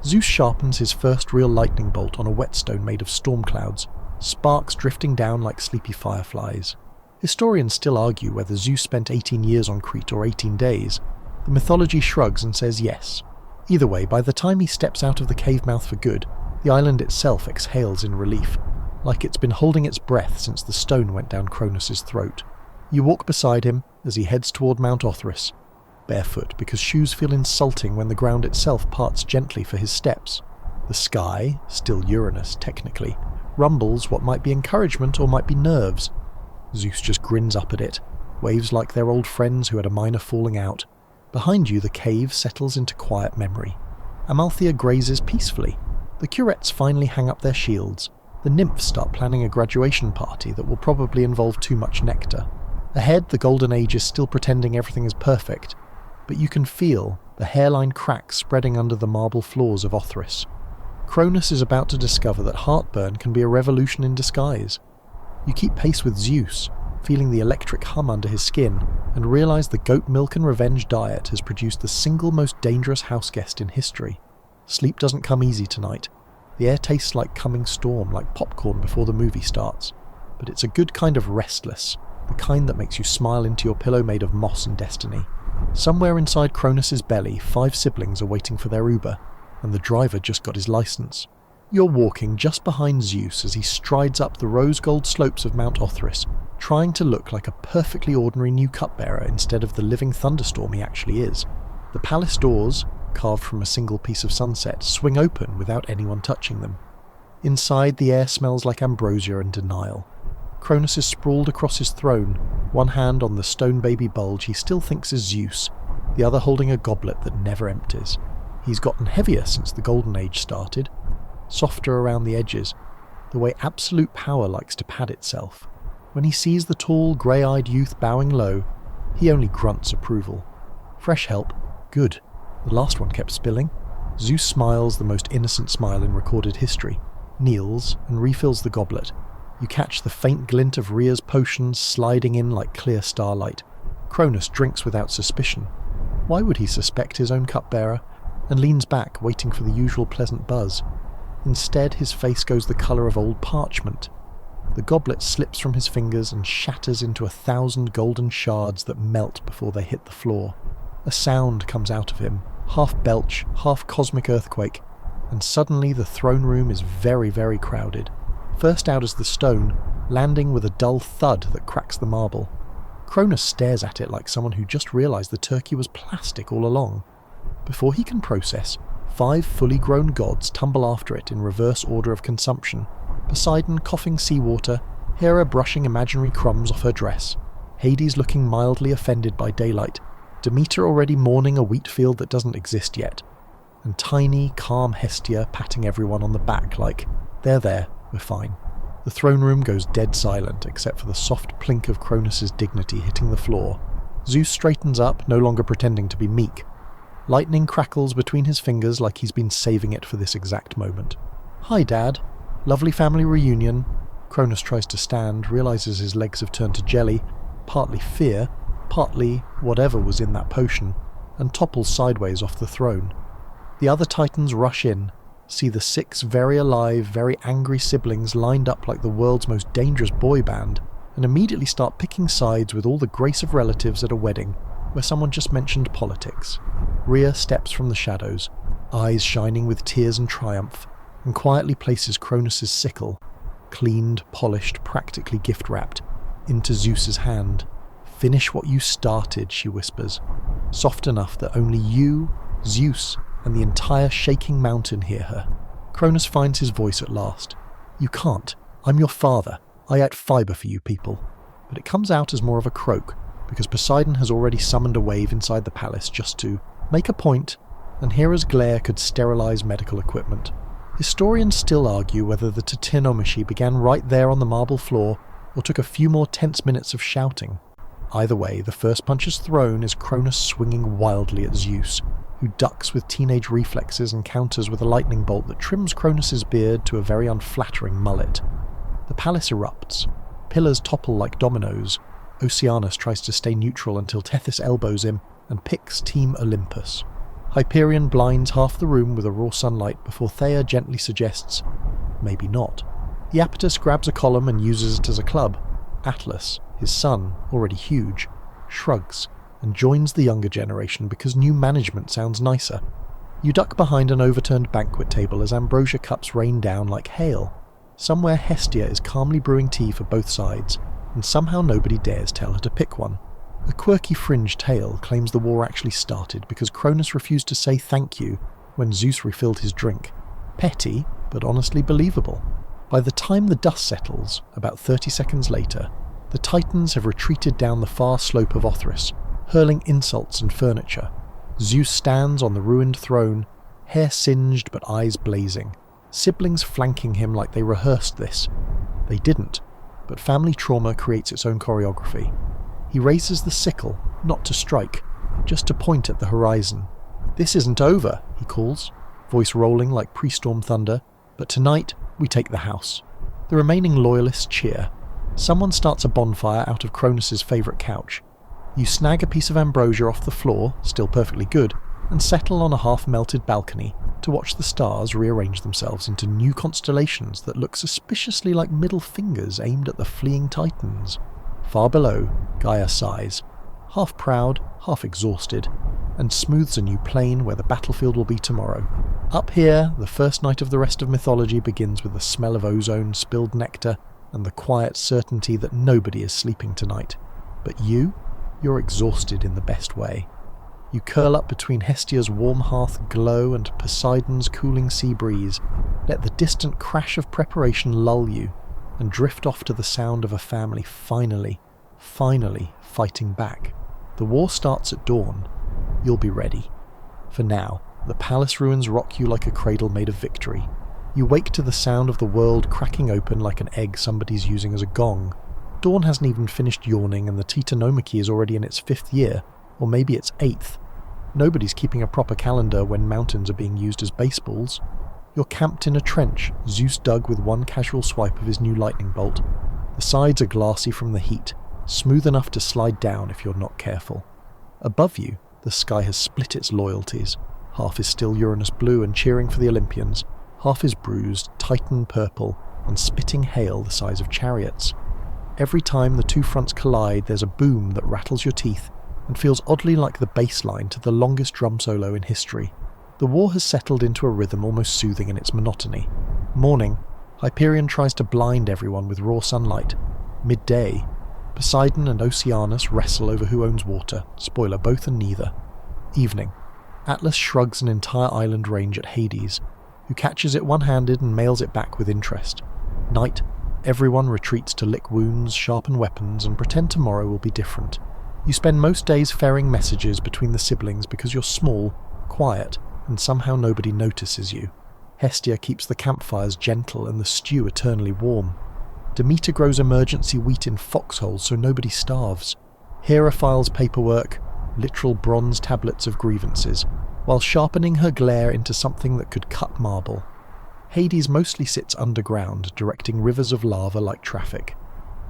Zeus sharpens his first real lightning bolt on a whetstone made of storm clouds, sparks drifting down like sleepy fireflies. Historians still argue whether Zeus spent 18 years on Crete or 18 days. The mythology shrugs and says yes. Either way, by the time he steps out of the cave mouth for good, the island itself exhales in relief, like it's been holding its breath since the stone went down Cronus' throat. You walk beside him as he heads toward Mount Othrys, barefoot because shoes feel insulting when the ground itself parts gently for his steps. The sky, still Uranus technically, rumbles what might be encouragement or might be nerves. Zeus just grins up at it, waves like they're old friends who had a minor falling out. Behind you the cave settles into quiet memory. Amalthea grazes peacefully. The curettes finally hang up their shields. The nymphs start planning a graduation party that will probably involve too much nectar. Ahead, the Golden Age is still pretending everything is perfect, but you can feel the hairline cracks spreading under the marble floors of Othrys. Cronus is about to discover that heartburn can be a revolution in disguise. You keep pace with Zeus, feeling the electric hum under his skin, and realise the goat milk and revenge diet has produced the single most dangerous houseguest in history. Sleep doesn't come easy tonight. The air tastes like coming storm, like popcorn before the movie starts. But it's a good kind of restless, the kind that makes you smile into your pillow made of moss and destiny. Somewhere inside Cronus' belly, 5 siblings are waiting for their Uber, and the driver just got his license. You're walking just behind Zeus as he strides up the rose-gold slopes of Mount Othrys, trying to look like a perfectly ordinary new cupbearer instead of the living thunderstorm he actually is. The palace doors, carved from a single piece of sunset, swing open without anyone touching them. Inside, the air smells like ambrosia and denial. Cronus is sprawled across his throne, one hand on the stone baby bulge he still thinks is Zeus, the other holding a goblet that never empties. He's gotten heavier since the Golden Age started, softer around the edges, the way absolute power likes to pad itself. When he sees the tall, grey-eyed youth bowing low, he only grunts approval. Fresh help? Good. The last one kept spilling. Zeus smiles the most innocent smile in recorded history, kneels and refills the goblet. You catch the faint glint of Rhea's potions sliding in like clear starlight. Cronus drinks without suspicion. Why would he suspect his own cupbearer? And leans back, waiting for the usual pleasant buzz. Instead, his face goes the colour of old parchment. The goblet slips from his fingers and shatters into 1,000 golden shards that melt before they hit the floor. A sound comes out of him, half belch, half cosmic earthquake, and suddenly the throne room is very, very crowded. First out is the stone, landing with a dull thud that cracks the marble. Cronus stares at it like someone who just realised the turkey was plastic all along. Before he can process, 5 fully grown gods tumble after it in reverse order of consumption. Poseidon coughing seawater, Hera brushing imaginary crumbs off her dress, Hades looking mildly offended by daylight, Demeter already mourning a wheat field that doesn't exist yet, and tiny, calm Hestia patting everyone on the back like, there, we're fine. The throne room goes dead silent except for the soft plink of Cronus's dignity hitting the floor. Zeus straightens up, no longer pretending to be meek. Lightning crackles between his fingers like he's been saving it for this exact moment. Hi, Dad. Lovely family reunion. Cronus tries to stand, realises his legs have turned to jelly, partly fear, partly whatever was in that potion, and topples sideways off the throne. The other titans rush in, see the 6 very alive, very angry siblings lined up like the world's most dangerous boy band, and immediately start picking sides with all the grace of relatives at a wedding where someone just mentioned politics. Rhea steps from the shadows, eyes shining with tears and triumph, and quietly places Cronus's sickle, cleaned, polished, practically gift-wrapped, into Zeus's hand. Finish what you started, she whispers, soft enough that only you, Zeus, and the entire shaking mountain hear her. Cronus finds his voice at last. You can't. I'm your father. I ate fibre for you people. But it comes out as more of a croak, because Poseidon has already summoned a wave inside the palace just to make a point, and Hera's glare could sterilise medical equipment. Historians still argue whether the Titanomachy began right there on the marble floor, or took a few more tense minutes of shouting. Either way, the first punch is thrown is Cronus swinging wildly at Zeus, who ducks with teenage reflexes and counters with a lightning bolt that trims Cronus's beard to a very unflattering mullet. The palace erupts. Pillars topple like dominoes. Oceanus tries to stay neutral until Tethys elbows him and picks Team Olympus. Hyperion blinds half the room with a raw sunlight before Thea gently suggests, maybe not. Iapetus grabs a column and uses it as a club. Atlas, his son, already huge, shrugs and joins the younger generation because new management sounds nicer. You duck behind an overturned banquet table as ambrosia cups rain down like hail. Somewhere Hestia is calmly brewing tea for both sides, and somehow nobody dares tell her to pick one. A quirky fringe tale claims the war actually started because Cronus refused to say thank you when Zeus refilled his drink. Petty, but honestly believable. By the time the dust settles, about 30 seconds later, the Titans have retreated down the far slope of Othrys, hurling insults and furniture. Zeus stands on the ruined throne, hair singed but eyes blazing, siblings flanking him like they rehearsed this. They didn't, but family trauma creates its own choreography. He raises the sickle, not to strike, just to point at the horizon. This isn't over, he calls, voice rolling like pre-storm thunder, but tonight we take the house. The remaining loyalists cheer. Someone starts a bonfire out of Cronus's favourite couch. You snag a piece of ambrosia off the floor, still perfectly good, and settle on a half-melted balcony to watch the stars rearrange themselves into new constellations that look suspiciously like middle fingers aimed at the fleeing Titans. Far below, Gaia sighs, half proud, half exhausted, and smooths a new plane where the battlefield will be tomorrow. Up here, the first night of the rest of mythology begins with the smell of ozone, spilled nectar, and the quiet certainty that nobody is sleeping tonight. But you're exhausted in the best way. You curl up between Hestia's warm hearth glow and Poseidon's cooling sea breeze. Let the distant crash of preparation lull you, and drift off to the sound of a family finally fighting back. The war starts at dawn. You'll be ready. For now, the palace ruins rock you like a cradle made of victory. You wake to the sound of the world cracking open like an egg somebody's using as a gong. Dawn hasn't even finished yawning and the Titanomachy is already in its 5th year, or maybe its 8th. Nobody's keeping a proper calendar when mountains are being used as baseballs. You're camped in a trench Zeus dug with one casual swipe of his new lightning bolt. The sides are glassy from the heat, smooth enough to slide down if you're not careful. Above you, the sky has split its loyalties. Half is still Uranus blue and cheering for the Olympians, half is bruised, Titan purple, and spitting hail the size of chariots. Every time the two fronts collide, there's a boom that rattles your teeth and feels oddly like the bass line to the longest drum solo in history. The war has settled into a rhythm almost soothing in its monotony. Morning, Hyperion tries to blind everyone with raw sunlight. Midday, Poseidon and Oceanus wrestle over who owns water, spoiler both and neither. Evening, Atlas shrugs an entire island range at Hades, who catches it one-handed and mails it back with interest. Night, everyone retreats to lick wounds, sharpen weapons, and pretend tomorrow will be different. You spend most days ferrying messages between the siblings because you're small, quiet, and somehow nobody notices you. Hestia keeps the campfires gentle and the stew eternally warm. Demeter grows emergency wheat in foxholes so nobody starves. Hera files paperwork, literal bronze tablets of grievances, while sharpening her glare into something that could cut marble. Hades mostly sits underground, directing rivers of lava like traffic.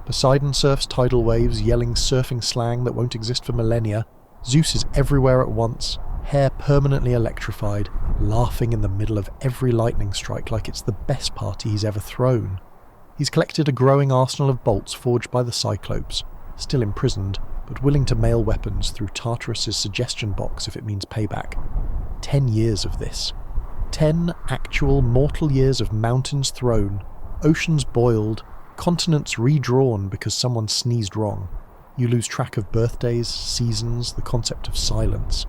Poseidon surfs tidal waves, yelling surfing slang that won't exist for millennia. Zeus is everywhere at once, hair permanently electrified, laughing in the middle of every lightning strike like it's the best party he's ever thrown. He's collected a growing arsenal of bolts forged by the Cyclopes, still imprisoned, but willing to mail weapons through Tartarus's suggestion box if it means payback. 10 years of this. 10 actual mortal years of mountains thrown, oceans boiled, continents redrawn because someone sneezed wrong. You lose track of birthdays, seasons, the concept of silence.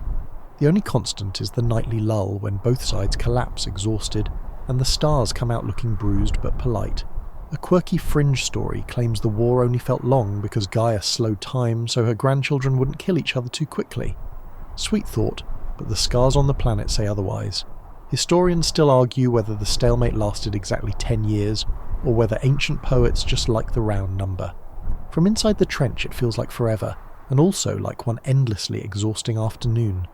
The only constant is the nightly lull when both sides collapse exhausted, and the stars come out looking bruised but polite. A quirky fringe story claims the war only felt long because Gaia slowed time so her grandchildren wouldn't kill each other too quickly. Sweet thought, but the scars on the planet say otherwise. Historians still argue whether the stalemate lasted exactly 10 years, or whether ancient poets just like the round number. From inside the trench it feels like forever, and also like one endlessly exhausting afternoon.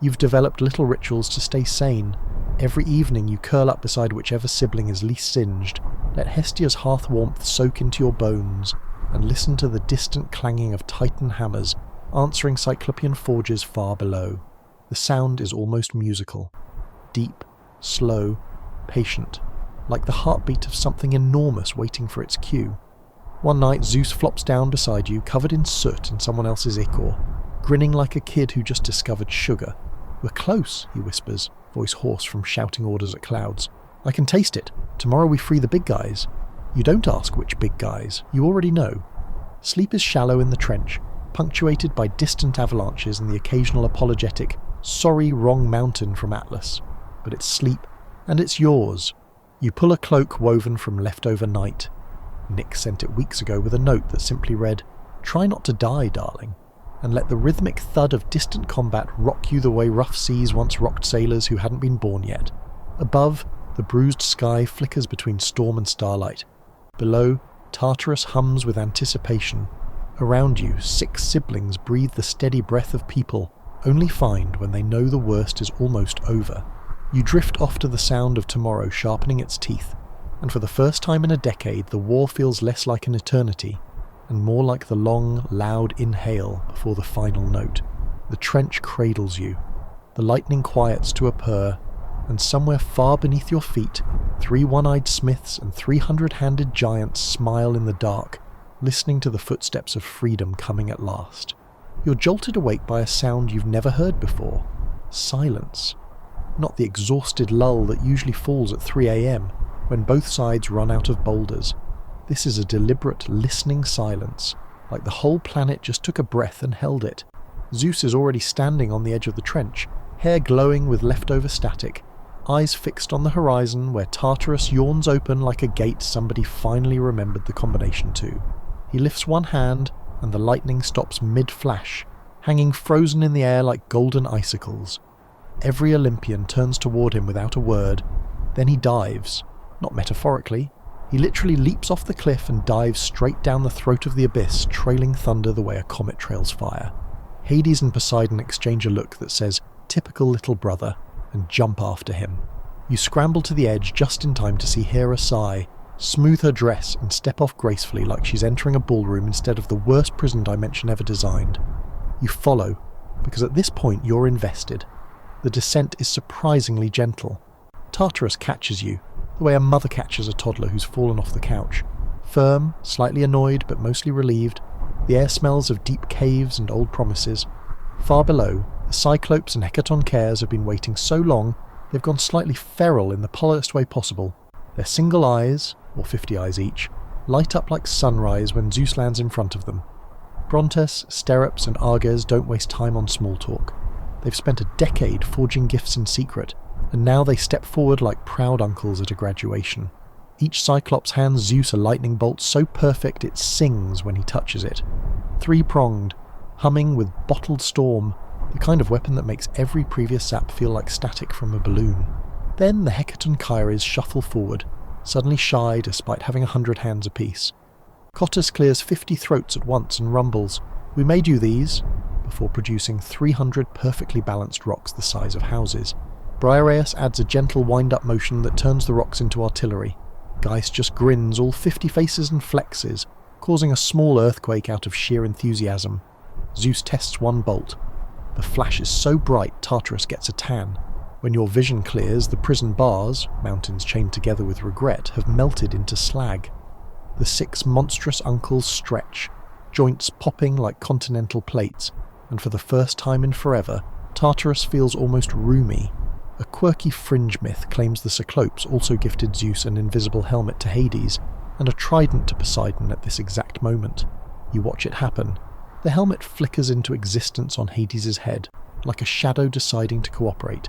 You've developed little rituals to stay sane. Every evening you curl up beside whichever sibling is least singed, let Hestia's hearth warmth soak into your bones, and listen to the distant clanging of Titan hammers answering Cyclopean forges far below. The sound is almost musical. Deep, slow, patient, like the heartbeat of something enormous waiting for its cue. One night Zeus flops down beside you, covered in soot and someone else's ichor, grinning like a kid who just discovered sugar. "We're close," he whispers, voice hoarse from shouting orders at clouds. "I can taste it. Tomorrow we free the big guys." You don't ask which big guys, you already know. Sleep is shallow in the trench, punctuated by distant avalanches and the occasional apologetic, "Sorry, wrong mountain" from Atlas. But it's sleep, and it's yours. You pull a cloak woven from leftover night. Nick sent it weeks ago with a note that simply read, "Try not to die, darling," and let the rhythmic thud of distant combat rock you the way rough seas once rocked sailors who hadn't been born yet. Above, the bruised sky flickers between storm and starlight. Below, Tartarus hums with anticipation. Around you, 6 siblings breathe the steady breath of people, only find when they know the worst is almost over. You drift off to the sound of tomorrow sharpening its teeth, and for the first time in a decade the war feels less like an eternity, and more like the long, loud inhale before the final note. The trench cradles you. The lightning quiets to a purr, and somewhere far beneath your feet, 3 one-eyed smiths and 300-handed giants smile in the dark, listening to the footsteps of freedom coming at last. You're jolted awake by a sound you've never heard before. Silence. Not the exhausted lull that usually falls at 3 a.m, when both sides run out of boulders. This is a deliberate, listening silence, like the whole planet just took a breath and held it. Zeus is already standing on the edge of the trench, hair glowing with leftover static, eyes fixed on the horizon where Tartarus yawns open like a gate somebody finally remembered the combination to. He lifts one hand, and the lightning stops mid-flash, hanging frozen in the air like golden icicles. Every Olympian turns toward him without a word, then he dives. Not metaphorically. He literally leaps off the cliff and dives straight down the throat of the abyss, trailing thunder the way a comet trails fire. Hades and Poseidon exchange a look that says, "Typical little brother," and jump after him. You scramble to the edge just in time to see Hera sigh, smooth her dress and step off gracefully like she's entering a ballroom instead of the worst prison dimension ever designed. You follow, because at this point you're invested. The descent is surprisingly gentle. Tartarus catches you, the way a mother catches a toddler who's fallen off the couch. Firm, slightly annoyed but mostly relieved, the air smells of deep caves and old promises. Far below, the Cyclopes and Hecatoncheires have been waiting so long they've gone slightly feral in the politest way possible. Their single eyes, or 50 eyes each, light up like sunrise when Zeus lands in front of them. Brontes, Sterops and Arges don't waste time on small talk. They've spent a decade forging gifts in secret, and now they step forward like proud uncles at a graduation. Each Cyclops hands Zeus a lightning bolt so perfect it sings when he touches it. Three-pronged, humming with bottled storm, the kind of weapon that makes every previous sap feel like static from a balloon. Then the Hecatoncheires shuffle forward, suddenly shy despite having 100 hands apiece. Cottus clears 50 throats at once and rumbles, "We made you these," before producing 300 perfectly balanced rocks the size of houses. Briareus adds a gentle wind-up motion that turns the rocks into artillery. Geist just grins all 50 faces and flexes, causing a small earthquake out of sheer enthusiasm. Zeus tests one bolt. The flash is so bright Tartarus gets a tan. When your vision clears, the prison bars, mountains chained together with regret, have melted into slag. The 6 monstrous uncles stretch, joints popping like continental plates, and for the first time in forever, Tartarus feels almost roomy. A quirky fringe myth claims the Cyclopes also gifted Zeus an invisible helmet to Hades, and a trident to Poseidon at this exact moment. You watch it happen. The helmet flickers into existence on Hades' head, like a shadow deciding to cooperate,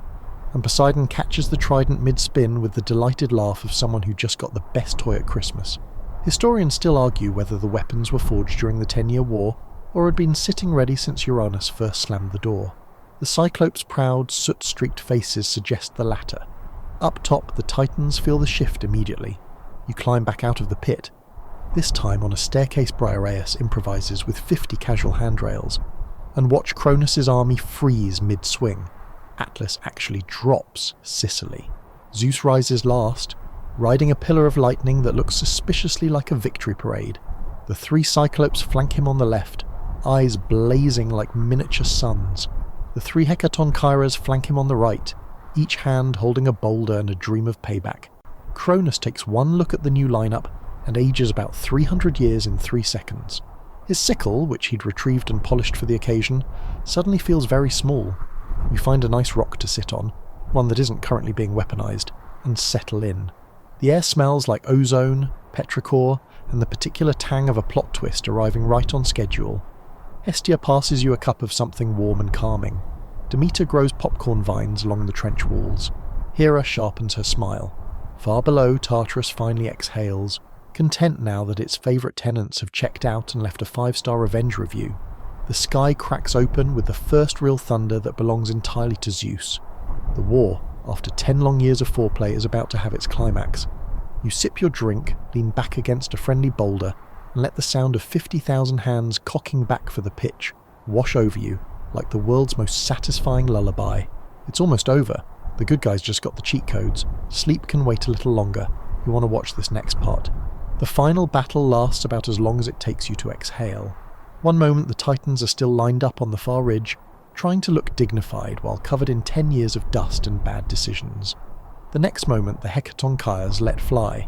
and Poseidon catches the trident mid-spin with the delighted laugh of someone who just got the best toy at Christmas. Historians still argue whether the weapons were forged during the 10-Year War, or had been sitting ready since Uranus first slammed the door. The Cyclops' proud, soot-streaked faces suggest the latter. Up top, the Titans feel the shift immediately. You climb back out of the pit. This time on a staircase Briareus improvises with 50 casual handrails, and watch Cronus' army freeze mid-swing. Atlas actually drops Sicily. Zeus rises last, riding a pillar of lightning that looks suspiciously like a victory parade. The 3 Cyclopes flank him on the left, eyes blazing like miniature suns. The 3 Hecatoncheires flank him on the right, each hand holding a boulder and a dream of payback. Cronus takes one look at the new lineup and ages about 300 years in 3 seconds. His sickle, which he'd retrieved and polished for the occasion, suddenly feels very small. You find a nice rock to sit on, one that isn't currently being weaponized, and settle in. The air smells like ozone, petrichor, and the particular tang of a plot twist arriving right on schedule. Hestia passes you a cup of something warm and calming. Demeter grows popcorn vines along the trench walls. Hera sharpens her smile. Far below, Tartarus finally exhales, content now that its favourite tenants have checked out and left a 5-star revenge review. The sky cracks open with the first real thunder that belongs entirely to Zeus. The war, after 10 long years of foreplay, is about to have its climax. You sip your drink, lean back against a friendly boulder, and let the sound of 50,000 hands cocking back for the pitch wash over you like the world's most satisfying lullaby. It's almost over. The good guys just got the cheat codes. Sleep can wait a little longer. You want to watch this next part. The final battle lasts about as long as it takes you to exhale. One moment the Titans are still lined up on the far ridge, trying to look dignified while covered in 10 years of dust and bad decisions. The next moment the Hecatoncheires let fly.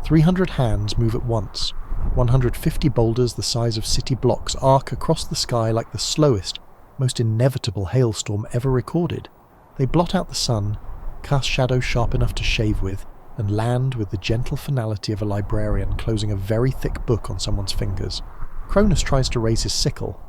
300 hands move at once. 150 boulders the size of city blocks arc across the sky like the slowest, most inevitable hailstorm ever recorded. They blot out the sun, cast shadows sharp enough to shave with, and land with the gentle finality of a librarian closing a very thick book on someone's fingers. Cronus tries to raise his sickle.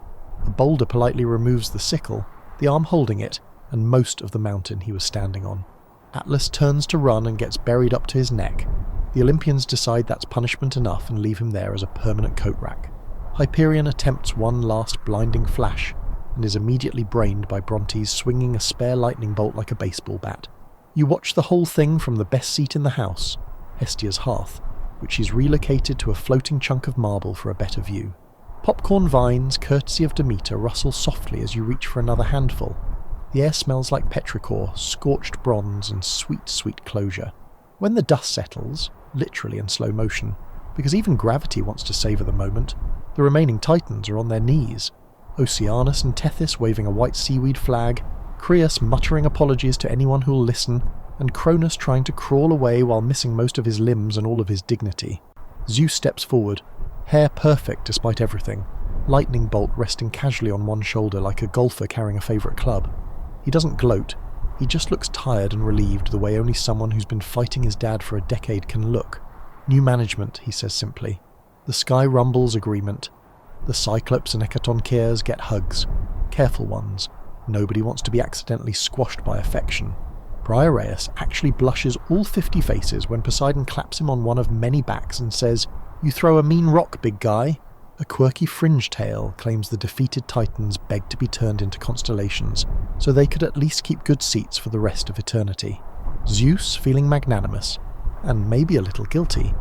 A boulder politely removes the sickle, the arm holding it, and most of the mountain he was standing on. Atlas turns to run and gets buried up to his neck. The Olympians decide that's punishment enough and leave him there as a permanent coat rack. Hyperion attempts one last blinding flash, and is immediately brained by Brontes swinging a spare lightning bolt like a baseball bat. You watch the whole thing from the best seat in the house, Hestia's hearth, which she's relocated to a floating chunk of marble for a better view. Popcorn vines, courtesy of Demeter, rustle softly as you reach for another handful. The air smells like petrichor, scorched bronze, and sweet, sweet closure. When the dust settles, literally in slow motion, because even gravity wants to savour the moment, the remaining Titans are on their knees. Oceanus and Tethys waving a white seaweed flag, Creus muttering apologies to anyone who'll listen, and Cronus trying to crawl away while missing most of his limbs and all of his dignity. Zeus steps forward, hair perfect despite everything, lightning bolt resting casually on one shoulder like a golfer carrying a favourite club. He doesn't gloat, he just looks tired and relieved the way only someone who's been fighting his dad for a decade can look. New management, he says simply. The sky rumbles agreement. The Cyclops and Hecatoncheires get hugs. Careful ones. Nobody wants to be accidentally squashed by affection. Briareus actually blushes all 50 faces when Poseidon claps him on one of many backs and says, "You throw a mean rock, big guy." A quirky fringe tale claims the defeated Titans begged to be turned into constellations, so they could at least keep good seats for the rest of eternity. Zeus, feeling magnanimous, and maybe a little guilty,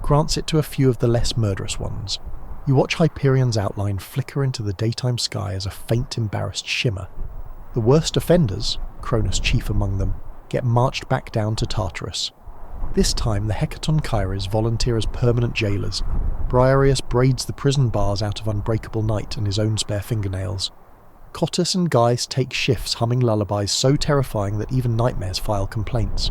grants it to a few of the less murderous ones. You watch Hyperion's outline flicker into the daytime sky as a faint, embarrassed shimmer. The worst offenders, Cronus chief among them, get marched back down to Tartarus. This time the Hecatoncheires volunteer as permanent jailers. Briareus braids the prison bars out of unbreakable night and his own spare fingernails. Cottus and Gaius take shifts humming lullabies so terrifying that even nightmares file complaints.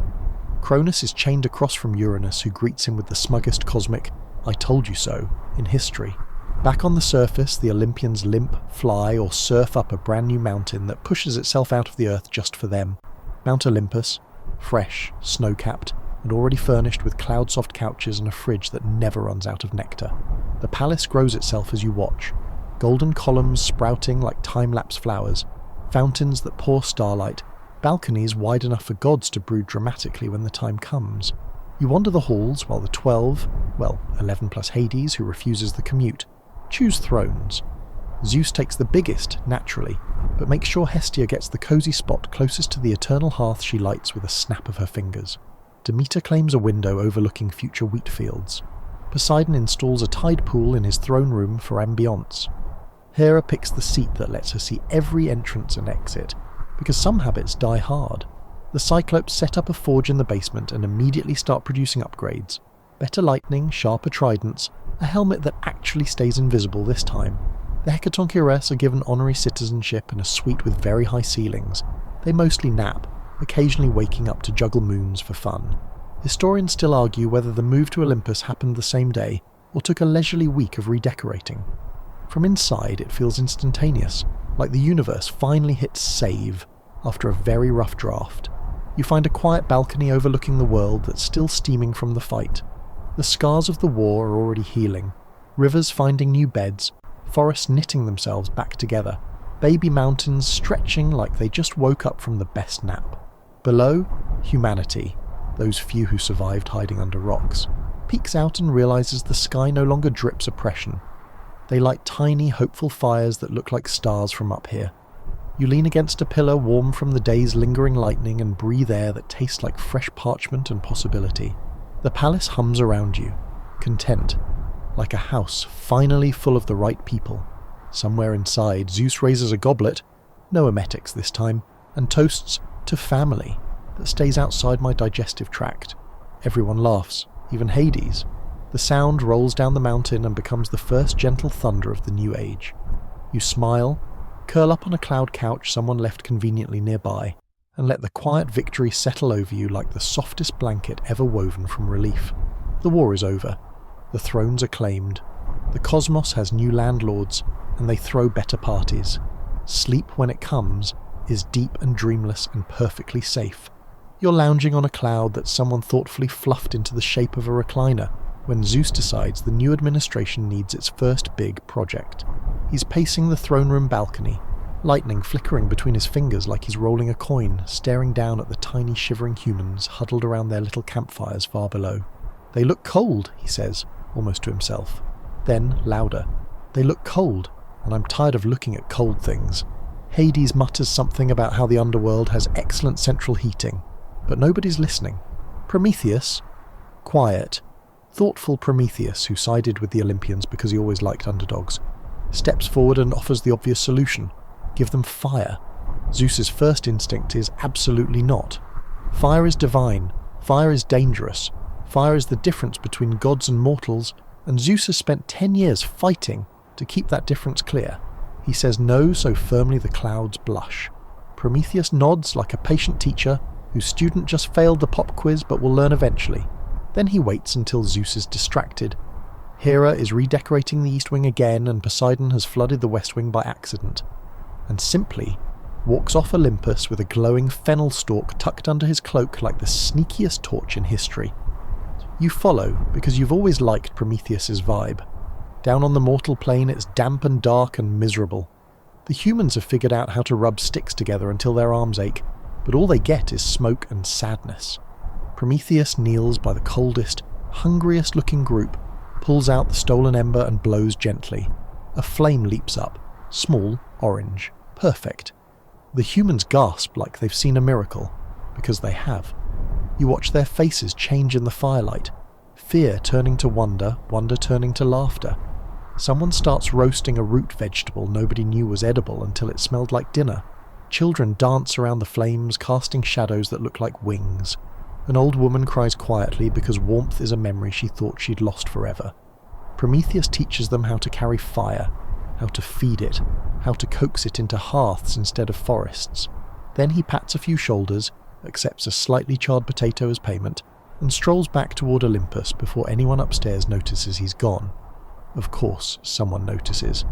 Cronus is chained across from Uranus, who greets him with the smuggest cosmic "I told you so" in history. Back on the surface, the Olympians limp, fly, or surf up a brand new mountain that pushes itself out of the earth just for them. Mount Olympus, fresh, snow-capped, and already furnished with cloud-soft couches and a fridge that never runs out of nectar. The palace grows itself as you watch, golden columns sprouting like time-lapse flowers, fountains that pour starlight, balconies wide enough for gods to brood dramatically when the time comes. You wander the halls while the 11 plus Hades, who refuses the commute, choose thrones. Zeus takes the biggest, naturally, but makes sure Hestia gets the cosy spot closest to the eternal hearth she lights with a snap of her fingers. Demeter claims a window overlooking future wheat fields. Poseidon installs a tide pool in his throne room for ambience. Hera picks the seat that lets her see every entrance and exit, because some habits die hard. The Cyclops set up a forge in the basement and immediately start producing upgrades. Better lightning, sharper tridents, a helmet that actually stays invisible this time. The Hecatoncheires are given honorary citizenship and a suite with very high ceilings. They mostly nap, occasionally waking up to juggle moons for fun. Historians still argue whether the move to Olympus happened the same day, or took a leisurely week of redecorating. From inside it feels instantaneous, like the universe finally hits save after a very rough draft. You find a quiet balcony overlooking the world that's still steaming from the fight. The scars of the war are already healing, rivers finding new beds, forests knitting themselves back together, baby mountains stretching like they just woke up from the best nap. Below, humanity, those few who survived hiding under rocks, peeks out and realizes the sky no longer drips oppression. They light tiny, hopeful fires that look like stars from up here. You lean against a pillar warm from the day's lingering lightning and breathe air that tastes like fresh parchment and possibility. The palace hums around you, content, like a house finally full of the right people. Somewhere inside, Zeus raises a goblet, no emetics this time, and toasts to family that stays outside my digestive tract. Everyone laughs, even Hades. The sound rolls down the mountain and becomes the first gentle thunder of the new age. You smile, curl up on a cloud couch someone left conveniently nearby, and let the quiet victory settle over you like the softest blanket ever woven from relief. The war is over. The thrones are claimed. The cosmos has new landlords, and they throw better parties. Sleep, when it comes, is deep and dreamless and perfectly safe. You're lounging on a cloud that someone thoughtfully fluffed into the shape of a recliner when Zeus decides the new administration needs its first big project. He He's pacing the throne room balcony, lightning flickering between his fingers like he's rolling a coin, staring down at the tiny shivering humans huddled around their little campfires far below. "They look cold," he says, almost to himself. Then, louder, "They look cold, and I'm tired of looking at cold things." Hades mutters something about how the underworld has excellent central heating, but nobody's listening. Prometheus, quiet, thoughtful Prometheus, who sided with the Olympians because he always liked underdogs, steps forward and offers the obvious solution: give them fire. Zeus's first instinct is absolutely not. Fire is divine, fire is dangerous, fire is the difference between gods and mortals, and Zeus has spent 10 years fighting to keep that difference clear. He says no so firmly the clouds blush. Prometheus nods like a patient teacher whose student just failed the pop quiz but will learn eventually. Then he waits until Zeus is distracted. Hera is redecorating the East Wing again, and Poseidon has flooded the West Wing by accident, and simply walks off Olympus with a glowing fennel stalk tucked under his cloak like the sneakiest torch in history. You follow because you've always liked Prometheus's vibe. Down on the mortal plane it's damp and dark and miserable. The humans have figured out how to rub sticks together until their arms ache, but all they get is smoke and sadness. Prometheus kneels by the coldest, hungriest looking group, pulls out the stolen ember and blows gently. A flame leaps up, small, orange, perfect. The humans gasp like they've seen a miracle, because they have. You watch their faces change in the firelight, fear turning to wonder, wonder turning to laughter. Someone starts roasting a root vegetable nobody knew was edible until it smelled like dinner. Children dance around the flames, casting shadows that look like wings. An old woman cries quietly because warmth is a memory she thought she'd lost forever. Prometheus teaches them how to carry fire, how to feed it, how to coax it into hearths instead of forests. Then he pats a few shoulders, accepts a slightly charred potato as payment, and strolls back toward Olympus before anyone upstairs notices he's gone. Of course, someone notices.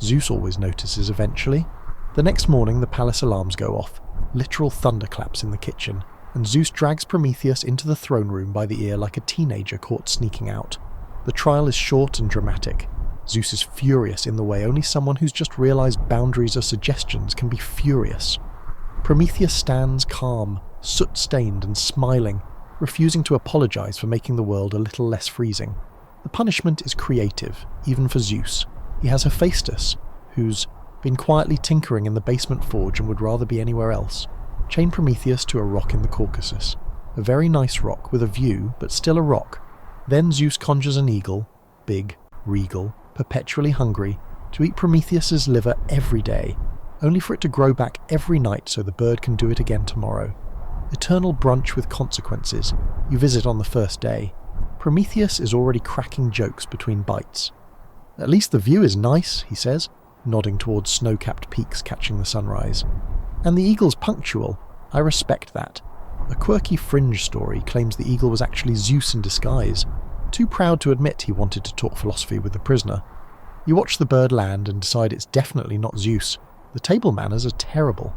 Zeus always notices eventually. The next morning the palace alarms go off, literal thunderclaps in the kitchen, and Zeus drags Prometheus into the throne room by the ear like a teenager caught sneaking out. The trial is short and dramatic. Zeus is furious in the way only someone who's just realized boundaries are suggestions can be furious. Prometheus stands calm, soot-stained and smiling, refusing to apologize for making the world a little less freezing. The punishment is creative, even for Zeus. He has Hephaestus, who's been quietly tinkering in the basement forge and would rather be anywhere else. Chain Prometheus to a rock in the Caucasus. A very nice rock with a view, but still a rock. Then Zeus conjures an eagle, big, regal, perpetually hungry, to eat Prometheus's liver every day, only for it to grow back every night so the bird can do it again tomorrow. Eternal brunch with consequences. You visit on the first day. Prometheus is already cracking jokes between bites. "At least the view is nice," he says, nodding towards snow-capped peaks catching the sunrise. "And the eagle's punctual. I respect that." A quirky fringe story claims the eagle was actually Zeus in disguise, too proud to admit he wanted to talk philosophy with the prisoner. You watch the bird land and decide it's definitely not Zeus. The table manners are terrible.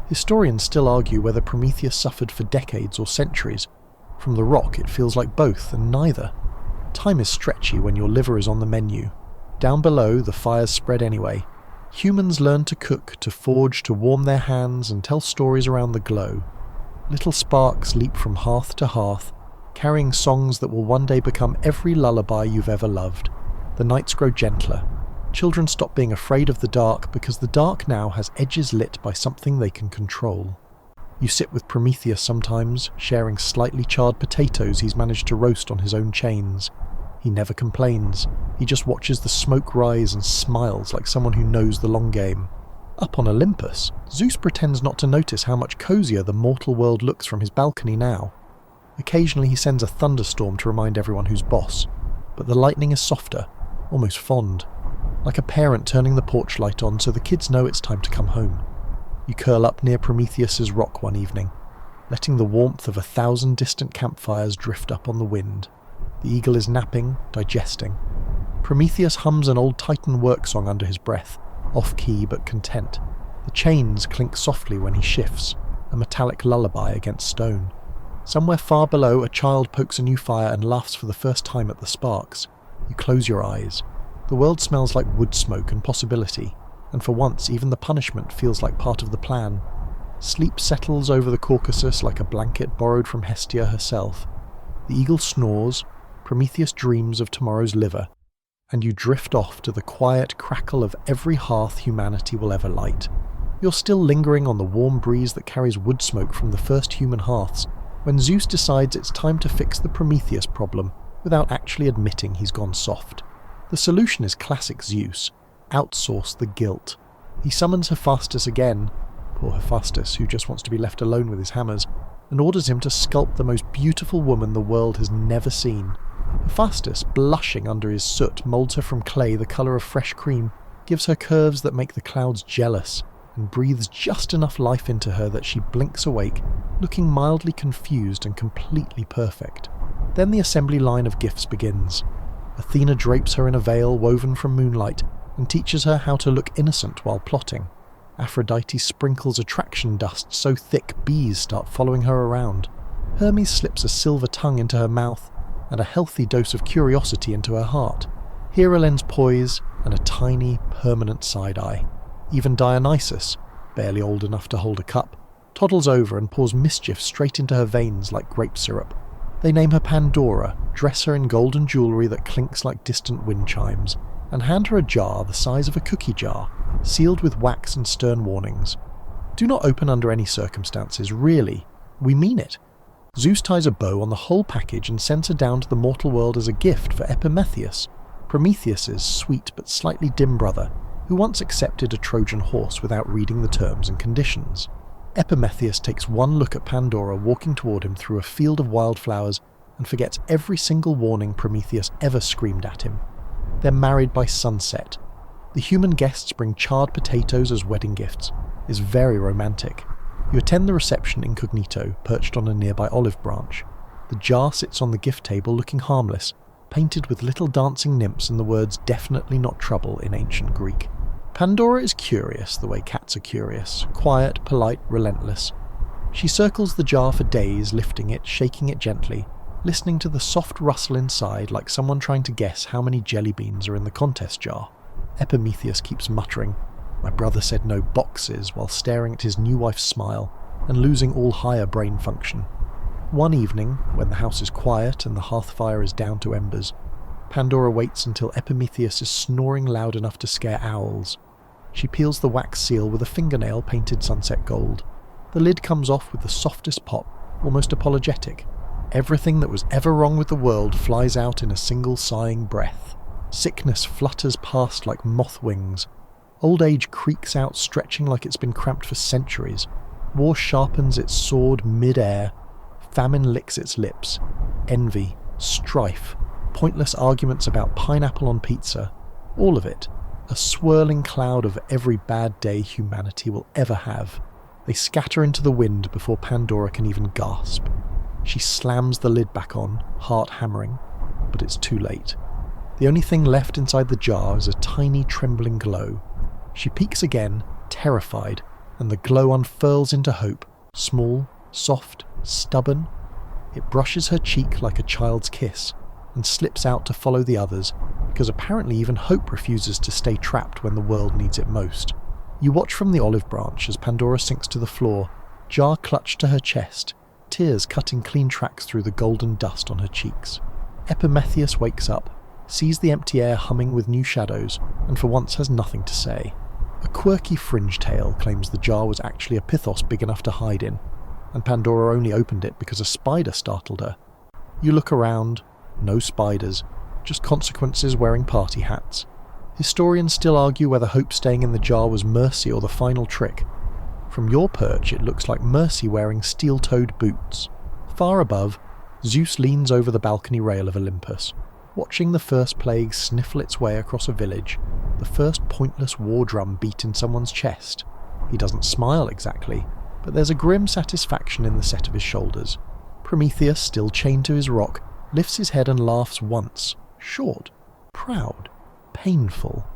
Historians still argue whether Prometheus suffered for decades or centuries. From the rock it feels like both and neither. Time is stretchy when your liver is on the menu. Down below the fires spread anyway. Humans learn to cook, to forge, to warm their hands and tell stories around the glow. Little sparks leap from hearth to hearth, carrying songs that will one day become every lullaby you've ever loved. The nights grow gentler. Children stop being afraid of the dark because the dark now has edges lit by something they can control. You sit with Prometheus sometimes, sharing slightly charred potatoes he's managed to roast on his own chains. He never complains. He just watches the smoke rise and smiles like someone who knows the long game. Up on Olympus, Zeus pretends not to notice how much cozier the mortal world looks from his balcony now. Occasionally he sends a thunderstorm to remind everyone who's boss, but the lightning is softer, almost fond, like a parent turning the porch light on so the kids know it's time to come home. You curl up near Prometheus's rock one evening, letting the warmth of 1,000 distant campfires drift up on the wind. The eagle is napping, digesting. Prometheus hums an old Titan work song under his breath, off-key but content. The chains clink softly when he shifts, a metallic lullaby against stone. Somewhere far below, a child pokes a new fire and laughs for the first time at the sparks. You close your eyes. The world smells like wood smoke and possibility, and for once even the punishment feels like part of the plan. Sleep settles over the Caucasus like a blanket borrowed from Hestia herself. The eagle snores, Prometheus dreams of tomorrow's liver, and you drift off to the quiet crackle of every hearth humanity will ever light. You're still lingering on the warm breeze that carries wood smoke from the first human hearths, when Zeus decides it's time to fix the Prometheus problem without actually admitting he's gone soft. The solution is classic Zeus: outsource the guilt. He summons Hephaestus again, poor Hephaestus who just wants to be left alone with his hammers, and orders him to sculpt the most beautiful woman the world has never seen. Hephaestus, blushing under his soot, moulds her from clay the colour of fresh cream, gives her curves that make the clouds jealous, and breathes just enough life into her that she blinks awake, looking mildly confused and completely perfect. Then the assembly line of gifts begins. Athena drapes her in a veil woven from moonlight and teaches her how to look innocent while plotting. Aphrodite sprinkles attraction dust so thick bees start following her around. Hermes slips a silver tongue into her mouth and a healthy dose of curiosity into her heart. Hera lends poise and a tiny, permanent side-eye. Even Dionysus, barely old enough to hold a cup, toddles over and pours mischief straight into her veins like grape syrup. They name her Pandora, dress her in golden jewellery that clinks like distant wind chimes, and hand her a jar the size of a cookie jar, sealed with wax and stern warnings. Do not open under any circumstances, really. We mean it. Zeus ties a bow on the whole package and sends her down to the mortal world as a gift for Epimetheus, Prometheus's sweet but slightly dim brother, who once accepted a Trojan horse without reading the terms and conditions. Epimetheus takes one look at Pandora walking toward him through a field of wildflowers and forgets every single warning Prometheus ever screamed at him. They're married by sunset. The human guests bring charred potatoes as wedding gifts. It's very romantic. You attend the reception incognito, perched on a nearby olive branch. The jar sits on the gift table looking harmless, painted with little dancing nymphs and the words "definitely not trouble" in ancient Greek. Pandora is curious the way cats are curious, quiet, polite, relentless. She circles the jar for days, lifting it, shaking it gently, listening to the soft rustle inside like someone trying to guess how many jelly beans are in the contest jar. Epimetheus keeps muttering, "My brother said no boxes," while staring at his new wife's smile and losing all higher brain function. One evening, when the house is quiet and the hearth fire is down to embers, Pandora waits until Epimetheus is snoring loud enough to scare owls. She peels the wax seal with a fingernail painted sunset gold. The lid comes off with the softest pop, almost apologetic. Everything that was ever wrong with the world flies out in a single sighing breath. Sickness flutters past like moth wings. Old age creaks out, stretching like it's been cramped for centuries. War sharpens its sword mid-air. Famine licks its lips. Envy, strife, pointless arguments about pineapple on pizza. All of it. A swirling cloud of every bad day humanity will ever have. They scatter into the wind before Pandora can even gasp. She slams the lid back on, heart hammering, but it's too late. The only thing left inside the jar is a tiny trembling glow. She peeks again, terrified, and the glow unfurls into hope, small, soft, stubborn. It brushes her cheek like a child's kiss, and slips out to follow the others, because apparently even hope refuses to stay trapped when the world needs it most. You watch from the olive branch as Pandora sinks to the floor, jar clutched to her chest, tears cutting clean tracks through the golden dust on her cheeks. Epimetheus wakes up, sees the empty air humming with new shadows, and for once has nothing to say. A quirky fringe tale claims the jar was actually a pithos big enough to hide in, and Pandora only opened it because a spider startled her. You look around, no spiders, just consequences wearing party hats. Historians still argue whether hope staying in the jar was mercy or the final trick. From your perch it looks like mercy wearing steel-toed boots. Far above, Zeus leans over the balcony rail of Olympus, watching the first plague sniffle its way across a village, the first pointless war drum beat in someone's chest. He doesn't smile exactly, but there's a grim satisfaction in the set of his shoulders. Prometheus, still chained to his rock, lifts his head and laughs once, short, proud, painful,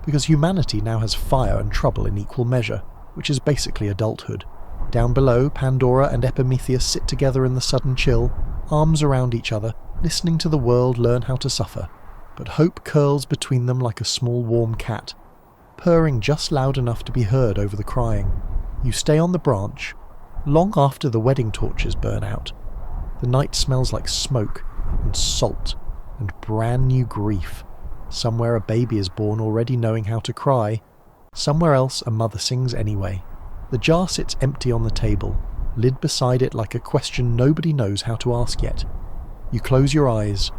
because humanity now has fire and trouble in equal measure, which is basically adulthood. Down below, Pandora and Epimetheus sit together in the sudden chill, arms around each other, listening to the world learn how to suffer. but hope curls between them like a small warm cat, purring just loud enough to be heard over the crying. You stay on the branch, long after the wedding torches burn out. The night smells like smoke and salt and brand new grief. Somewhere a baby is born already knowing how to cry. Somewhere else a mother sings anyway. The jar sits empty on the table, lid beside it like a question nobody knows how to ask yet. You close your eyes.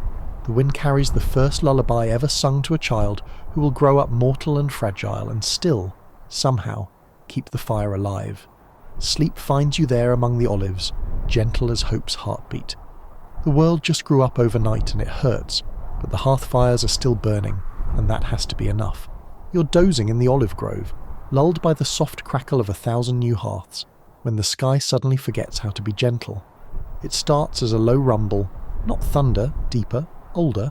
The wind carries the first lullaby ever sung to a child who will grow up mortal and fragile and still, somehow, keep the fire alive. Sleep finds you there among the olives, gentle as hope's heartbeat. The world just grew up overnight and it hurts, but the hearth fires are still burning, and that has to be enough. You're dozing in the olive grove, lulled by the soft crackle of 1,000 new hearths, when the sky suddenly forgets how to be gentle. It starts as a low rumble, not thunder, deeper, older,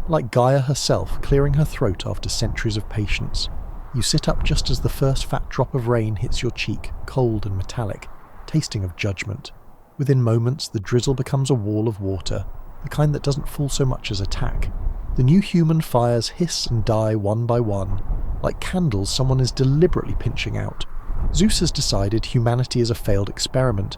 like Gaia herself clearing her throat after centuries of patience. You sit up just as the first fat drop of rain hits your cheek, cold and metallic, tasting of judgment. Within moments, the drizzle becomes a wall of water, the kind that doesn't fall so much as attack. The new human fires hiss and die one by one, like candles someone is deliberately pinching out. Zeus has decided humanity is a failed experiment.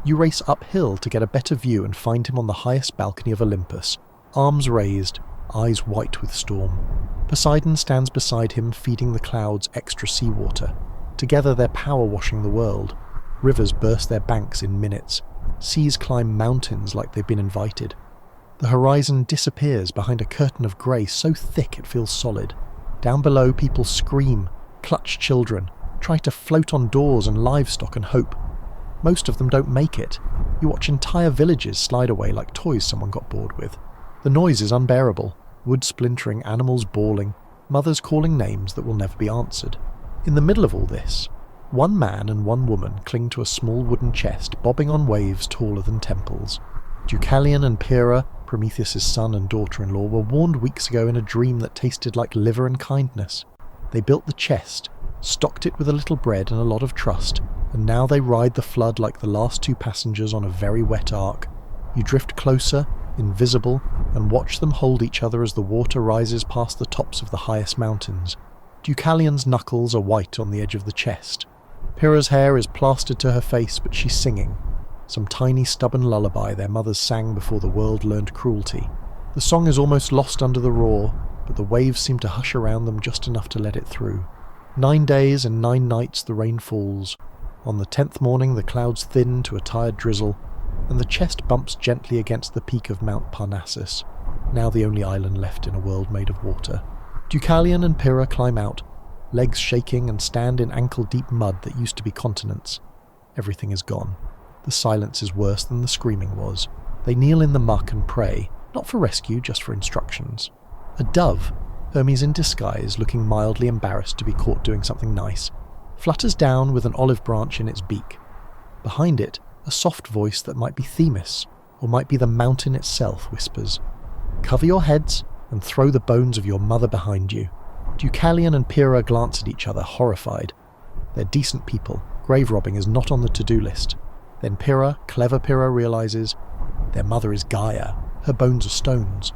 You race uphill to get a better view and find him on the highest balcony of Olympus, arms raised, eyes white with storm. Poseidon stands beside him, feeding the clouds extra seawater. Together they're power-washing the world. Rivers burst their banks in minutes. Seas climb mountains like they've been invited. The horizon disappears behind a curtain of grey so thick it feels solid. Down below, people scream, clutch children, try to float on doors and livestock and hope. Most of them don't make it. You watch entire villages slide away like toys someone got bored with. The noise is unbearable. Wood splintering, animals bawling, mothers calling names that will never be answered. In the middle of all this, one man and one woman cling to a small wooden chest bobbing on waves taller than temples. Deucalion and Pyrrha, Prometheus' son and daughter-in-law, were warned weeks ago in a dream that tasted like liver and kindness. They built the chest, stocked it with a little bread and a lot of trust, and now they ride the flood like the last two passengers on a very wet ark. You drift closer, invisible, and watch them hold each other as the water rises past the tops of the highest mountains. Deucalion's knuckles are white on the edge of the chest. Pyrrha's hair is plastered to her face, but she's singing. Some tiny stubborn lullaby their mothers sang before the world learned cruelty. The song is almost lost under the roar, but the waves seem to hush around them just enough to let it through. 9 days and 9 nights the rain falls. On the 10th morning the clouds thin to a tired drizzle, and the chest bumps gently against the peak of Mount Parnassus, now the only island left in a world made of water. Deucalion and Pyrrha climb out, legs shaking, and stand in ankle-deep mud that used to be continents. Everything is gone. The silence is worse than the screaming was. They kneel in the muck and pray, not for rescue, just for instructions. A dove, Hermes in disguise, looking mildly embarrassed to be caught doing something nice, flutters down with an olive branch in its beak. Behind it, a soft voice that might be Themis, or might be the mountain itself, whispers, "Cover your heads and throw the bones of your mother behind you." Deucalion and Pyrrha glance at each other, horrified. They're decent people. Grave robbing is not on the to-do list. Then Pyrrha, clever Pyrrha, realizes their mother is Gaia. Her bones are stones.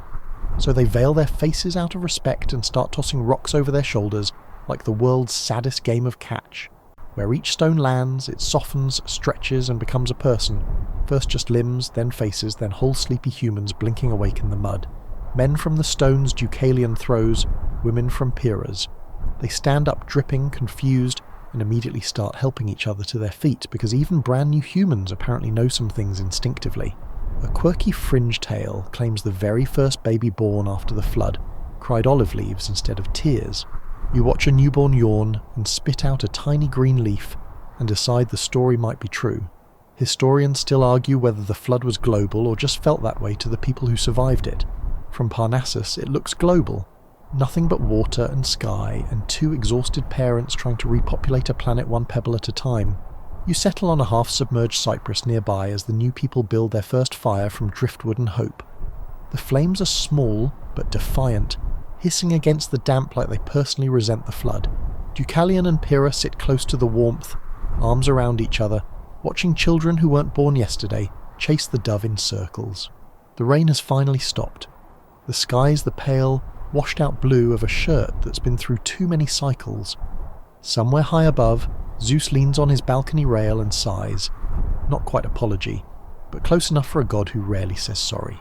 So they veil their faces out of respect and start tossing rocks over their shoulders like the world's saddest game of catch. Where each stone lands, it softens, stretches, and becomes a person. First just limbs, then faces, then whole sleepy humans blinking awake in the mud. Men from the stones Deucalion throws, women from Pyrrha's. They stand up dripping, confused, and immediately start helping each other to their feet, because even brand new humans apparently know some things instinctively. A quirky fringe tale claims the very first baby born after the flood cried olive leaves instead of tears. You watch a newborn yawn and spit out a tiny green leaf and decide the story might be true. Historians still argue whether the flood was global or just felt that way to the people who survived it. From Parnassus, it looks global. Nothing but water and sky and 2 exhausted parents trying to repopulate a planet one pebble at a time. You settle on a half-submerged cypress nearby as the new people build their first fire from driftwood and hope. The flames are small but defiant, hissing against the damp like they personally resent the flood. Deucalion and Pyrrha sit close to the warmth, arms around each other, watching children who weren't born yesterday chase the dove in circles. The rain has finally stopped. The skies the pale, washed out blue of a shirt that's been through too many cycles. Somewhere high above, Zeus leans on his balcony rail and sighs. Not quite apology, but close enough for a god who rarely says sorry.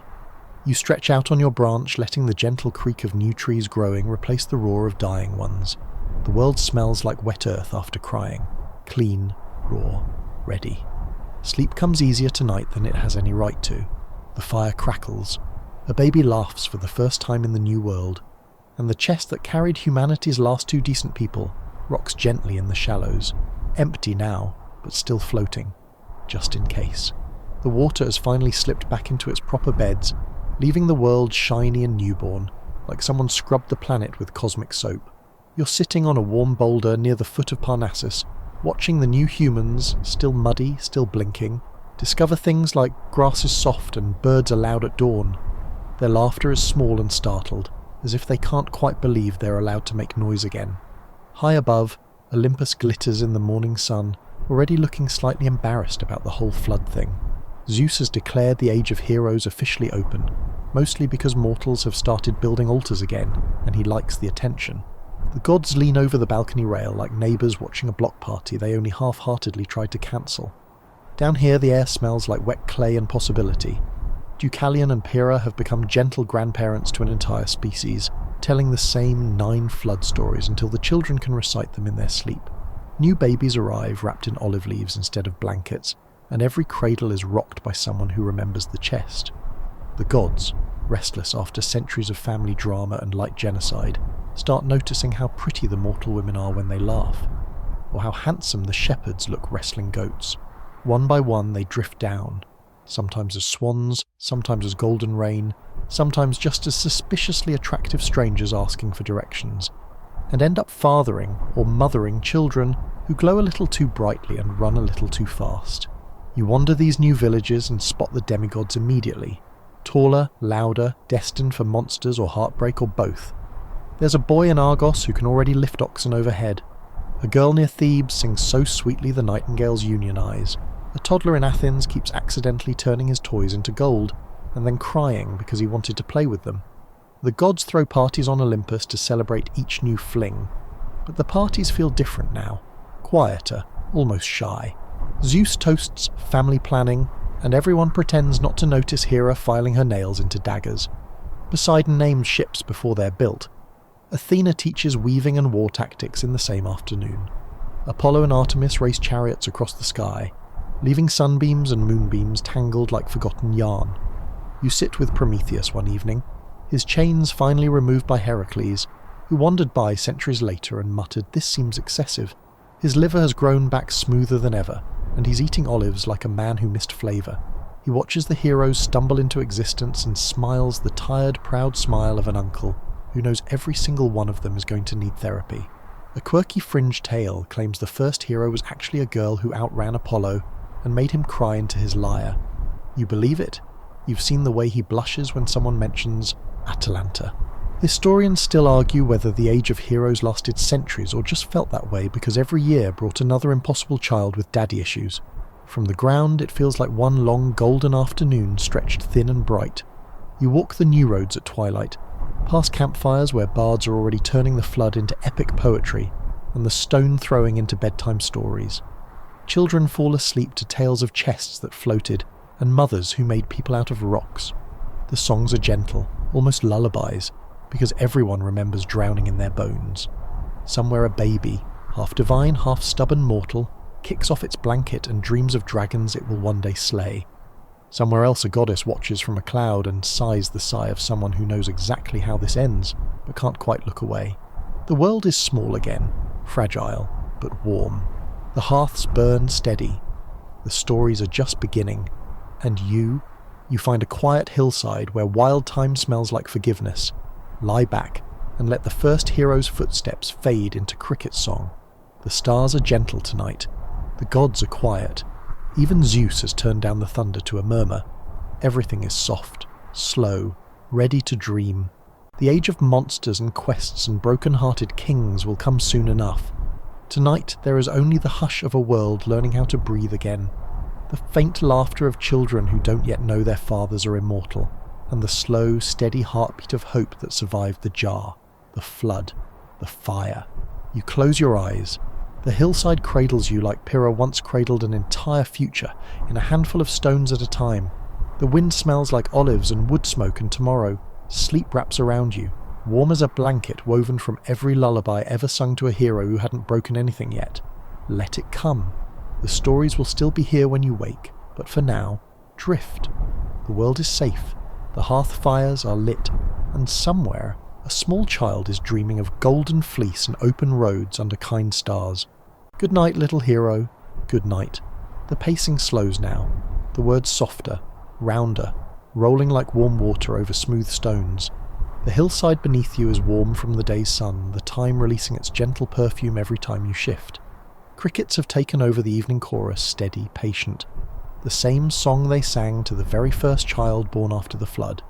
You stretch out on your branch, letting the gentle creak of new trees growing replace the roar of dying ones. The world smells like wet earth after crying. Clean, raw, ready. Sleep comes easier tonight than it has any right to. The fire crackles. A baby laughs for the first time in the new world. And the chest that carried humanity's last two decent people rocks gently in the shallows. Empty now, but still floating. Just in case. The water has finally slipped back into its proper beds, leaving the world shiny and newborn, like someone scrubbed the planet with cosmic soap. You're sitting on a warm boulder near the foot of Parnassus, watching the new humans, still muddy, still blinking, discover things like grass is soft and birds are loud at dawn. Their laughter is small and startled, as if they can't quite believe they're allowed to make noise again. High above, Olympus glitters in the morning sun, already looking slightly embarrassed about the whole flood thing. Zeus has declared the Age of Heroes officially open, mostly because mortals have started building altars again, and he likes the attention. The gods lean over the balcony rail like neighbours watching a block party they only half-heartedly tried to cancel. Down here the air smells like wet clay and possibility. Deucalion and Pyrrha have become gentle grandparents to an entire species, telling the same 9 flood stories until the children can recite them in their sleep. New babies arrive wrapped in olive leaves instead of blankets, and every cradle is rocked by someone who remembers the chest. The gods, restless after centuries of family drama and light genocide, start noticing how pretty the mortal women are when they laugh, or how handsome the shepherds look wrestling goats. One by one they drift down, sometimes as swans, sometimes as golden rain, sometimes just as suspiciously attractive strangers asking for directions, and end up fathering or mothering children who glow a little too brightly and run a little too fast. You wander these new villages and spot the demigods immediately. Taller, louder, destined for monsters or heartbreak or both. There's a boy in Argos who can already lift oxen overhead. A girl near Thebes sings so sweetly the nightingales unionize. A toddler in Athens keeps accidentally turning his toys into gold, and then crying because he wanted to play with them. The gods throw parties on Olympus to celebrate each new fling, but the parties feel different now. Quieter, almost shy. Zeus toasts family planning, and everyone pretends not to notice Hera filing her nails into daggers. Poseidon names ships before they're built. Athena teaches weaving and war tactics in the same afternoon. Apollo and Artemis race chariots across the sky, leaving sunbeams and moonbeams tangled like forgotten yarn. You sit with Prometheus one evening, his chains finally removed by Heracles, who wandered by centuries later and muttered, "This seems excessive." His liver has grown back smoother than ever, and he's eating olives like a man who missed flavour. He watches the heroes stumble into existence and smiles the tired, proud smile of an uncle who knows every single one of them is going to need therapy. A quirky fringe tale claims the first hero was actually a girl who outran Apollo and made him cry into his lyre. You believe it? You've seen the way he blushes when someone mentions Atalanta. Historians still argue whether the Age of Heroes lasted centuries or just felt that way because every year brought another impossible child with daddy issues. From the ground, it feels like one long golden afternoon stretched thin and bright. You walk the new roads at twilight, past campfires where bards are already turning the flood into epic poetry, and the stone throwing into bedtime stories. Children fall asleep to tales of chests that floated, and mothers who made people out of rocks. The songs are gentle, almost lullabies, because everyone remembers drowning in their bones. Somewhere a baby, half divine, half stubborn mortal, kicks off its blanket and dreams of dragons it will one day slay. Somewhere else a goddess watches from a cloud and sighs the sigh of someone who knows exactly how this ends, but can't quite look away. The world is small again, fragile, but warm. The hearths burn steady. The stories are just beginning. And you find a quiet hillside where wild thyme smells like forgiveness. Lie back and let the first hero's footsteps fade into cricket song. The stars are gentle tonight. The gods are quiet. Even Zeus has turned down the thunder to a murmur. Everything is soft, slow, ready to dream. The age of monsters and quests and broken-hearted kings will come soon enough. Tonight there is only the hush of a world learning how to breathe again. The faint laughter of children who don't yet know their fathers are immortal, and the slow, steady heartbeat of hope that survived the jar, the flood, the fire. You close your eyes. The hillside cradles you like Pyrrha once cradled an entire future, in a handful of stones at a time. The wind smells like olives and wood smoke, and tomorrow, sleep wraps around you, warm as a blanket woven from every lullaby ever sung to a hero who hadn't broken anything yet. Let it come. The stories will still be here when you wake, but for now, drift. The world is safe, the hearth fires are lit, and somewhere, a small child is dreaming of golden fleece and open roads under kind stars. Good night, little hero. Good night. The pacing slows now, the words softer, rounder, rolling like warm water over smooth stones. The hillside beneath you is warm from the day's sun, the time releasing its gentle perfume every time you shift. Crickets have taken over the evening chorus, steady, patient. The same song they sang to the very first child born after the flood.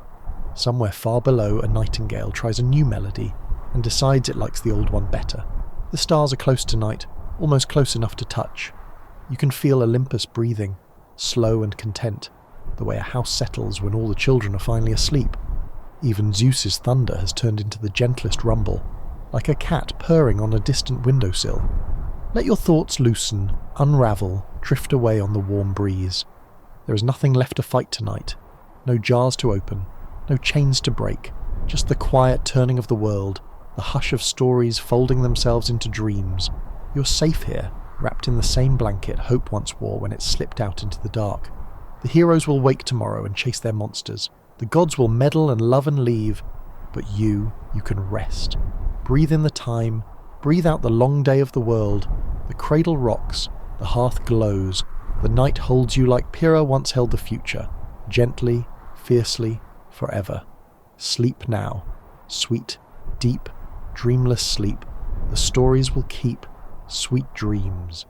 Somewhere far below, a nightingale tries a new melody and decides it likes the old one better. The stars are close tonight, almost close enough to touch. You can feel Olympus breathing, slow and content, the way a house settles when all the children are finally asleep. Even Zeus's thunder has turned into the gentlest rumble, like a cat purring on a distant windowsill. Let your thoughts loosen, unravel, drift away on the warm breeze. There is nothing left to fight tonight, no jars to open, no chains to break, just the quiet turning of the world, the hush of stories folding themselves into dreams. You're safe here, wrapped in the same blanket hope once wore when it slipped out into the dark. The heroes will wake tomorrow and chase their monsters. The gods will meddle and love and leave, but you can rest. Breathe in the time, breathe out the long day of the world. The cradle rocks, the hearth glows, the night holds you like Pyrrha once held the future, gently, fiercely, forever. Sleep now, sweet, deep, dreamless sleep. The stories will keep, sweet dreams.